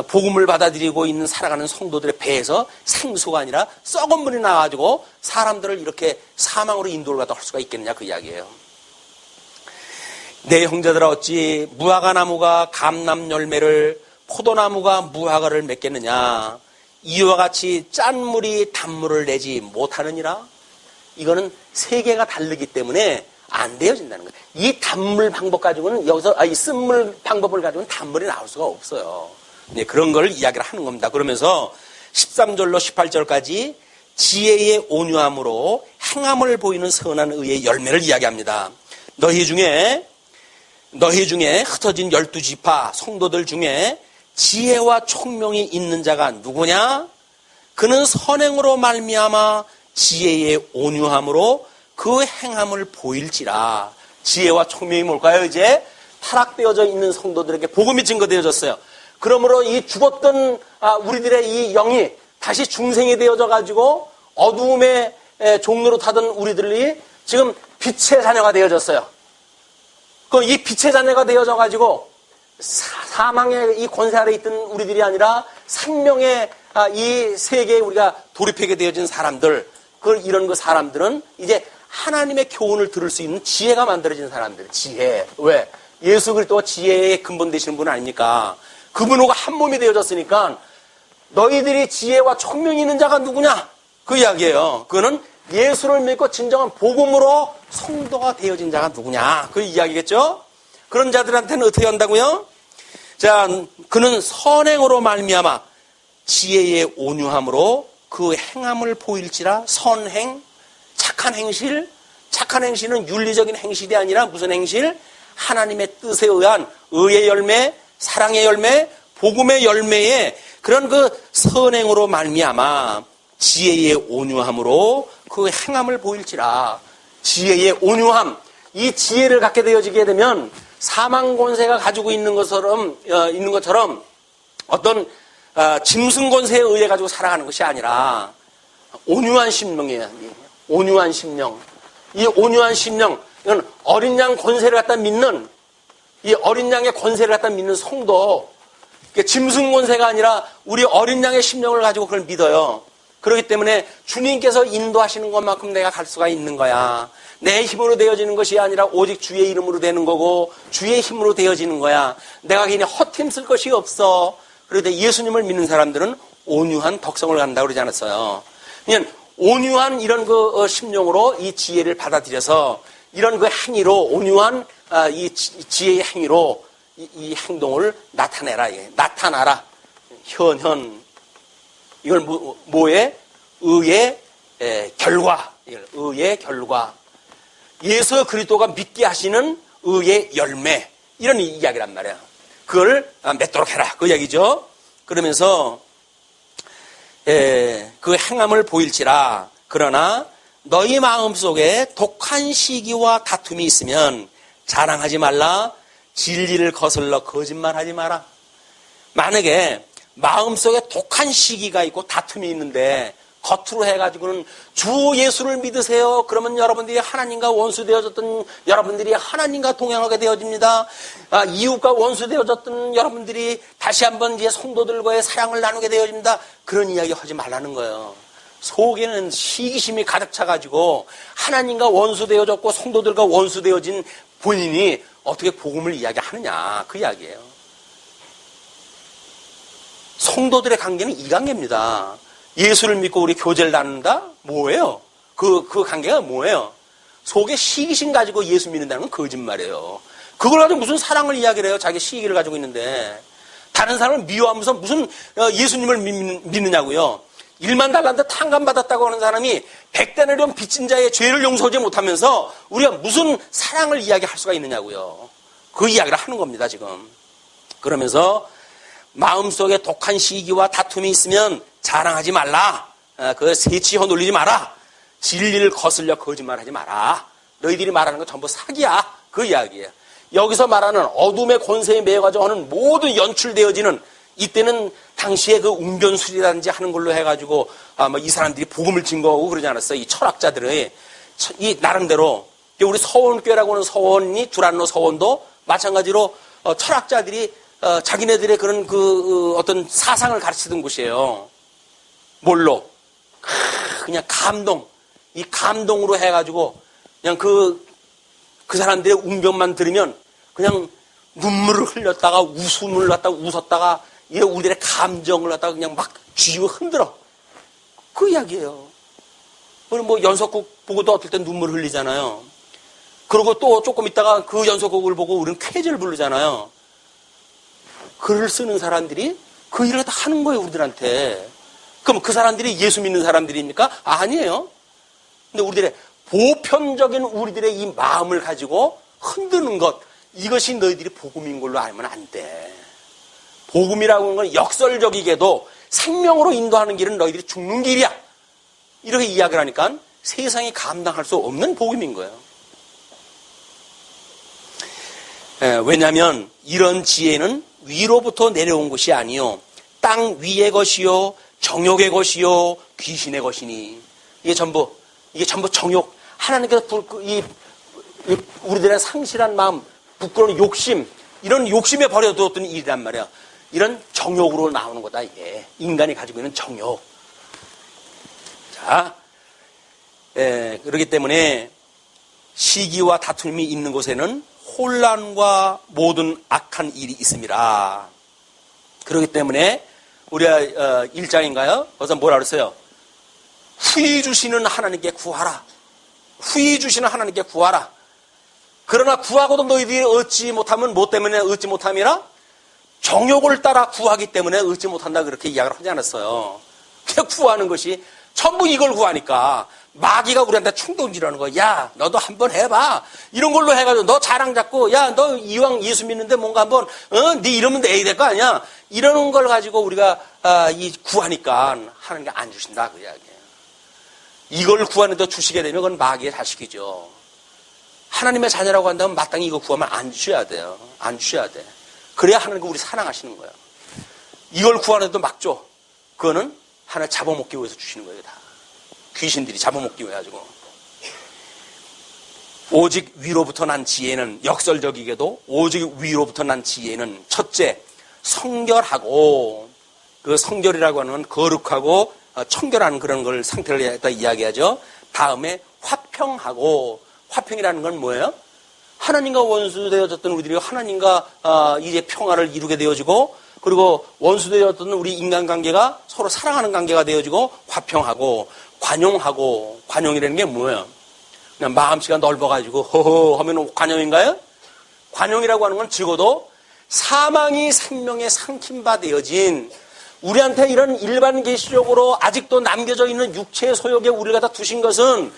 복음을 받아들이고 있는 살아가는 성도들의 배에서 생수가 아니라 썩은 물이 나가지고 사람들을 이렇게 사망으로 인도를 가다 할 수가 있겠느냐, 그 이야기예요. 내 형제들아, 어찌 무화과 나무가 감람 열매를, 포도나무가 무화과를 맺겠느냐. 이와 같이 짠 물이 단물을 내지 못하느니라. 이거는 세계가 다르기 때문에 안 되어진다는 거예요. 이 단물 방법 가지고는 여기서 이 쓴물 방법을 가지고는 단물이 나올 수가 없어요. 네, 그런 걸 이야기를 하는 겁니다. 그러면서 13절로 18절까지 지혜의 온유함으로 행함을 보이는 선한 의의 열매를 이야기합니다. 너희 중에 흩어진 12지파 성도들 중에 지혜와 총명이 있는 자가 누구냐? 그는 선행으로 말미암아 지혜의 온유함으로 그 행함을 보일지라. 지혜와 총명이 뭘까요? 이제 타락되어져 있는 성도들에게 복음이 증거되어졌어요. 그러므로 이 죽었던 우리들의 이 영이 다시 중생이 되어져 가지고 어두움의 종로로 타던 우리들이 지금 빛의 자녀가 되어졌어요. 이 빛의 자녀가 되어져 가지고 사망의 이 권세 아래 있던 우리들이 아니라 생명의 이 세계에 우리가 돌입하게 되어진 사람들, 이런 그 사람들은 이제 하나님의 교훈을 들을 수 있는 지혜가 만들어진 사람들. 지혜. 왜? 예수 그리스도가 지혜의 근본 되시는 분 아닙니까? 그분하고 한 몸이 되어졌으니까 너희들이 지혜와 총명이 있는 자가 누구냐? 그 이야기예요. 그거는 예수를 믿고 진정한 복음으로 성도가 되어진 자가 누구냐? 그 이야기겠죠? 그런 자들한테는 어떻게 한다고요? 자, 그는 선행으로 말미암아 지혜의 온유함으로 그 행함을 보일지라. 선행, 착한 행실. 착한 행실은 윤리적인 행실이 아니라 무슨 행실? 하나님의 뜻에 의한 의의 열매, 사랑의 열매, 복음의 열매에 그런 그 선행으로 말미암아 지혜의 온유함으로 그 행함을 보일지라. 지혜의 온유함, 이 지혜를 갖게 되어지게 되면 사망 권세가 가지고 있는 것처럼 어떤 짐승 권세에 의해 가지고 살아가는 것이 아니라 온유한 심령이에요. 온유한 심령. 이 온유한 심령, 이건 어린 양 권세를 갖다 믿는, 이 어린 양의 권세를 갖다 믿는 성도, 짐승 권세가 아니라 우리 어린 양의 심령을 가지고 그걸 믿어요. 그렇기 때문에 주님께서 인도하시는 것만큼 내가 갈 수가 있는 거야. 내 힘으로 되어지는 것이 아니라 오직 주의 이름으로 되는 거고 주의 힘으로 되어지는 거야. 내가 괜히 헛힘 쓸 것이 없어. 그런데 예수님을 믿는 사람들은 온유한 덕성을 갖는다고 그러지 않았어요. 그냥 온유한 이런 그 심령으로 이 지혜를 받아들여서 이런 그 행위로, 온유한 이 지혜의 행위로 이 행동을 나타내라. 나타나라. 현현. 이걸 뭐에? 의의 결과. 의의 결과. 예수 그리스도가 믿게 하시는 의의 열매. 이런 이야기란 말이야. 그걸 맺도록 해라. 그 이야기죠. 그러면서 그 행함을 보일지라. 그러나 너희 마음속에 독한 시기와 다툼이 있으면 자랑하지 말라. 진리를 거슬러 거짓말하지 마라. 만약에 마음속에 독한 시기가 있고 다툼이 있는데 겉으로 해가지고는 주 예수를 믿으세요. 그러면 여러분들이 하나님과 원수 되어졌던 여러분들이 하나님과 동행하게 되어집니다. 이웃과 원수 되어졌던 여러분들이 다시 한번 이제 성도들과의 사랑을 나누게 되어집니다. 그런 이야기 하지 말라는 거예요. 속에는 시기심이 가득 차가지고 하나님과 원수되어졌고 성도들과 원수되어진 본인이 어떻게 복음을 이야기하느냐, 그 이야기예요. 성도들의 관계는 이 관계입니다. 예수를 믿고 우리 교제를 나눈다? 뭐예요? 그 관계가 뭐예요? 속에 시기심 가지고 예수 믿는다는 건 거짓말이에요. 그걸 가지고 무슨 사랑을 이야기를 해요? 자기 시기를 가지고 있는데. 다른 사람을 미워하면서 무슨 예수님을 믿느냐고요. 1만 달란트 탕감받았다고 하는 사람이 100데나리온 빚진 자의 죄를 용서하지 못하면서 우리가 무슨 사랑을 이야기할 수가 있느냐고요. 그 이야기를 하는 겁니다, 지금. 그러면서 마음속에 독한 시기와 다툼이 있으면 자랑하지 말라. 그 세치혀 놀리지 마라. 진리를 거슬려 거짓말하지 마라. 너희들이 말하는 건 전부 사기야. 그 이야기예요. 여기서 말하는 어둠의 권세에 매여가지고 하는 모든 연출되어지는, 이때는 당시에 그 웅변술이라든지 하는 걸로 해가지고 이 사람들이 복음을 증거하고 그러지 않았어요. 이 철학자들의 이 나름대로 우리 서원교회라고 하는 서원이 두란노 서원도 마찬가지로 철학자들이 자기네들의 그런 어떤 사상을 가르치던 곳이에요. 뭘로? 그냥 감동. 이 감동으로 해가지고 그냥 그 사람들의 웅변만 들으면 그냥 눈물을 흘렸다가 웃음을 갖다가 웃었다가 우리들의 감정을 갖다가 그냥 막 쥐고 흔들어. 그 이야기예요. 우리 뭐 연속곡 보고도 어떨 땐 눈물 흘리잖아요. 그리고 또 조금 있다가 그 연속곡을 보고 우리는 쾌제를 부르잖아요. 글을 쓰는 사람들이 그 일을 다 하는 거예요, 우리들한테. 그럼 그 사람들이 예수 믿는 사람들입니까? 아니에요. 근데 우리들의 보편적인 우리들의 이 마음을 가지고 흔드는 것, 이것이 너희들이 복음인 걸로 알면 안 돼. 복음이라고 하는 건 역설적이게도 생명으로 인도하는 길은 너희들이 죽는 길이야. 이렇게 이야기를 하니까 세상이 감당할 수 없는 복음인 거예요. 왜냐하면 이런 지혜는 위로부터 내려온 것이 아니요 땅 위의 것이요 정욕의 것이요 귀신의 것이니. 이게 전부 정욕, 하나님께서 우리들의 상실한 마음, 부끄러운 욕심, 이런 욕심에 버려두었던 일이란 말이야. 이런 정욕으로 나오는 거다, 이게. 인간이 가지고 있는 정욕. 자, 그렇기 때문에 시기와 다툼이 있는 곳에는 혼란과 모든 악한 일이 있습니다. 그렇기 때문에 우리가 1장인가요? 거기서 뭐라 그랬어요? 후히 주시는 하나님께 구하라. 후히 주시는 하나님께 구하라. 그러나 구하고도 너희들이 얻지 못하면 뭐 때문에 얻지 못함이라? 정욕을 따라 구하기 때문에 얻지 못한다, 그렇게 이야기를 하지 않았어요. 그냥 구하는 것이 전부 이걸 구하니까 마귀가 우리한테 충동질하는 거야. 야, 너도 한번 해봐. 이런 걸로 해가지고 너 자랑 잡고, 야, 너 이왕 예수 믿는데 뭔가 한번 네 이러면 내야 될 거 아니야. 이러는 걸 가지고 우리가 구하니까 하나님께 안 주신다, 그 이야기예요. 이걸 구하는데 주시게 되면 그건 마귀의 자식이죠. 하나님의 자녀라고 한다면 마땅히 이거 구하면 안 주셔야 돼요. 안 주셔야 돼. 그래야 하나님과 우리 사랑하시는 거예요. 이걸 구하는데도 막 줘. 그거는 하나 잡아먹기 위해서 주시는 거예요, 다. 귀신들이 잡아먹기 위해 가지고. 오직 위로부터 난 지혜는, 역설적이게도 오직 위로부터 난 지혜는 첫째, 성결하고, 그 성결이라고 하는 건 거룩하고 청결한 그런 걸 상태를 갖다 이야기하죠. 다음에 화평하고, 화평이라는 건 뭐예요? 하나님과 원수되어졌던 우리들이 하나님과 이제 평화를 이루게 되어지고, 그리고 원수되어졌던 우리 인간관계가 서로 사랑하는 관계가 되어지고, 화평하고 관용하고. 관용이라는 게 뭐예요? 그냥 마음씨가 넓어가지고 허허 하면 관용인가요? 관용이라고 하는 건 적어도 사망이 생명에 삼킨 바 되어진, 우리한테 이런 일반 계시적으로 아직도 남겨져 있는 육체의 소욕에 우리가 다 두신 것은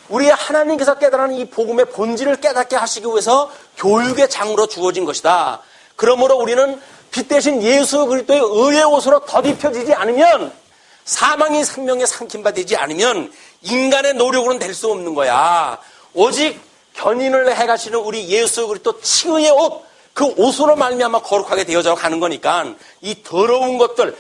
우리 하나님께서 깨달은 이 복음의 본질을 깨닫게 하시기 위해서 교육의 장으로 주어진 것이다. 그러므로 우리는 빛 대신 예수 그리스도의 의의 옷으로 덧입혀지지 않으면, 사망이 생명에 삼킨 바 되지 않으면 인간의 노력으로는 될 수 없는 거야. 오직 견인을 해가시는 우리 예수 그리스도 칭의의 옷, 그 옷으로 말미암아 거룩하게 되어져 가는 거니까 이 더러운 것들,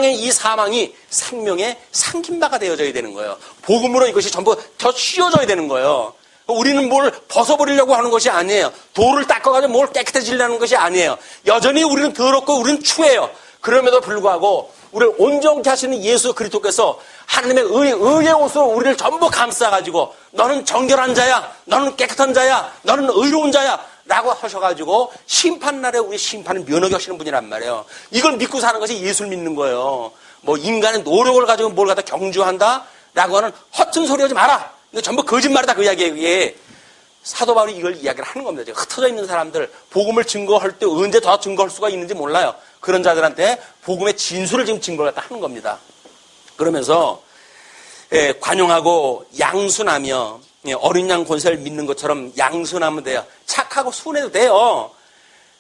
이 사망이 생명에 삼킨 바가 되어져야 되는 거예요. 복음으로 이것이 전부 더 씌워져야 되는 거예요. 우리는 뭘 벗어버리려고 하는 것이 아니에요. 돌을 닦아가지고 뭘 깨끗해지려는 것이 아니에요. 여전히 우리는 더럽고 우리는 추해요. 그럼에도 불구하고 우리를 온전케 하시는 예수 그리스도께서 하나님의 의의 옷으로 우리를 전부 감싸가지고 너는 정결한 자야, 너는 깨끗한 자야, 너는 의로운 자야 라고 하셔가지고 심판날에 우리 심판을 면하게 하시는 분이란 말이에요. 이걸 믿고 사는 것이 예수를 믿는 거예요. 뭐 인간의 노력을 가지고 뭘 갖다 경주한다 라고 하는 허튼 소리 하지 마라. 이거 전부 거짓말이다 그 이야기예요. 이게 사도 바울이 이걸 이야기를 하는 겁니다. 지금 흩어져 있는 사람들 복음을 증거할 때 언제 더 증거할 수가 있는지 몰라요. 그런 자들한테 복음의 진술을 지금 증거를 갖다 하는 겁니다. 그러면서 관용하고 양순하며 어린 양 권세를 믿는 것처럼 양순하면 돼요. 착하고 순해도 돼요.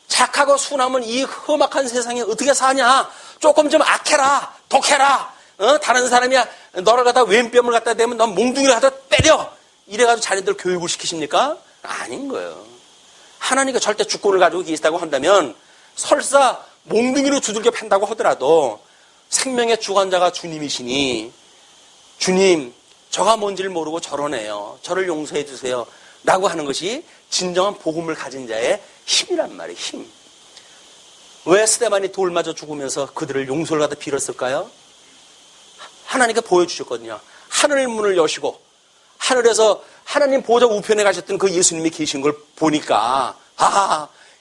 착하고 순하면 이 험악한 세상에 어떻게 사냐. 조금 좀 악해라, 독해라. 다른 사람이 너를 갖다 왼뺨을 갖다 대면 넌 몽둥이를 갖다 때려. 이래가지고 자녀들 교육을 시키십니까? 아닌 거예요. 하나님께 절대 주권을 가지고 계시다고 한다면 설사 몽둥이로 두들겨 팬다고 하더라도 생명의 주관자가 주님이시니 주님 저가 뭔지를 모르고 저러네요. 저를 용서해 주세요. 라고 하는 것이 진정한 복음을 가진 자의 힘이란 말이에요. 힘. 왜 스데반이 돌 맞아 죽으면서 그들을 용서를 갖다 빌었을까요? 하나님께 보여주셨거든요. 하늘 문을 여시고 하늘에서 하나님 보좌 우편에 가셨던 그 예수님이 계신 걸 보니까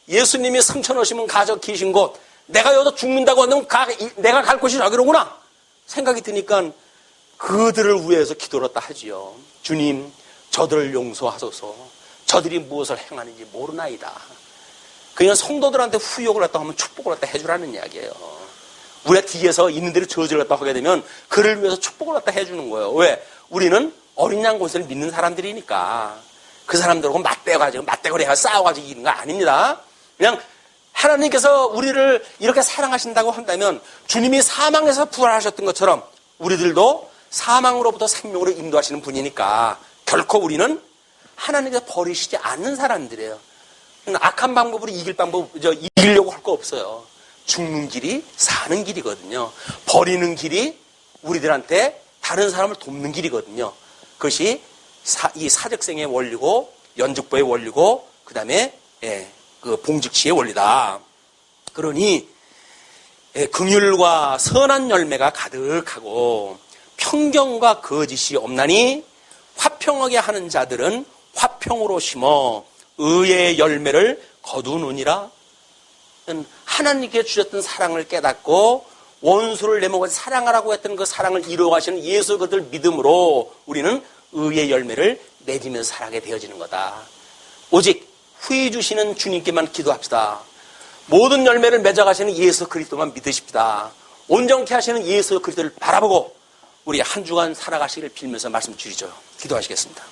예수님이 성천오시면 가져 계신 곳 내가 여기서 죽는다고 하면 내가 갈 곳이 저기로구나 생각이 드니까 그들을 위해서 기도를 했다 하지요. 주님 저들을 용서하소서. 저들이 무엇을 행하는지 모르나이다. 그냥 성도들한테 후욕을 했다 하면 축복을 했다 해주라는 이야기예요. 우리가 뒤에서 있는 대로 저주를 했다 하게 되면 그를 위해서 축복을 했다 해주는 거예요. 왜? 우리는 어린 양 권세를 믿는 사람들이니까 그 사람들하고 맞대거리가 싸워가지고 이런 거 아닙니다. 그냥 하나님께서 우리를 이렇게 사랑하신다고 한다면 주님이 사망에서 부활하셨던 것처럼 우리들도 사망으로부터 생명으로 인도하시는 분이니까 결코 우리는 하나님께서 버리시지 않는 사람들이에요. 악한 방법으로 이기려고 할 거 없어요. 죽는 길이 사는 길이거든요. 버리는 길이 우리들한테 다른 사람을 돕는 길이거든요. 그것이 이 사적생의 원리고 연죽보의 원리고 그 다음에 그 봉직시의 원리다. 그러니 긍휼과 선한 열매가 가득하고 편견과 거짓이 없나니 화평하게 하는 자들은 화평으로 심어 의의 열매를 거두느니라. 하나님께 주셨던 사랑을 깨닫고 원수를 내모고 사랑하라고 했던 그 사랑을 이루어가시는 예수 그들 믿음으로 우리는 의의 열매를 맺으면서 살아가게 되어지는 거다. 오직 후히 주시는 주님께만 기도합시다. 모든 열매를 맺어가시는 예수 그리스도만 믿으십시다. 온전케 하시는 예수 그리스도를 바라보고 우리 한 주간 살아가시기를 빌면서 말씀 드리죠. 기도하시겠습니다.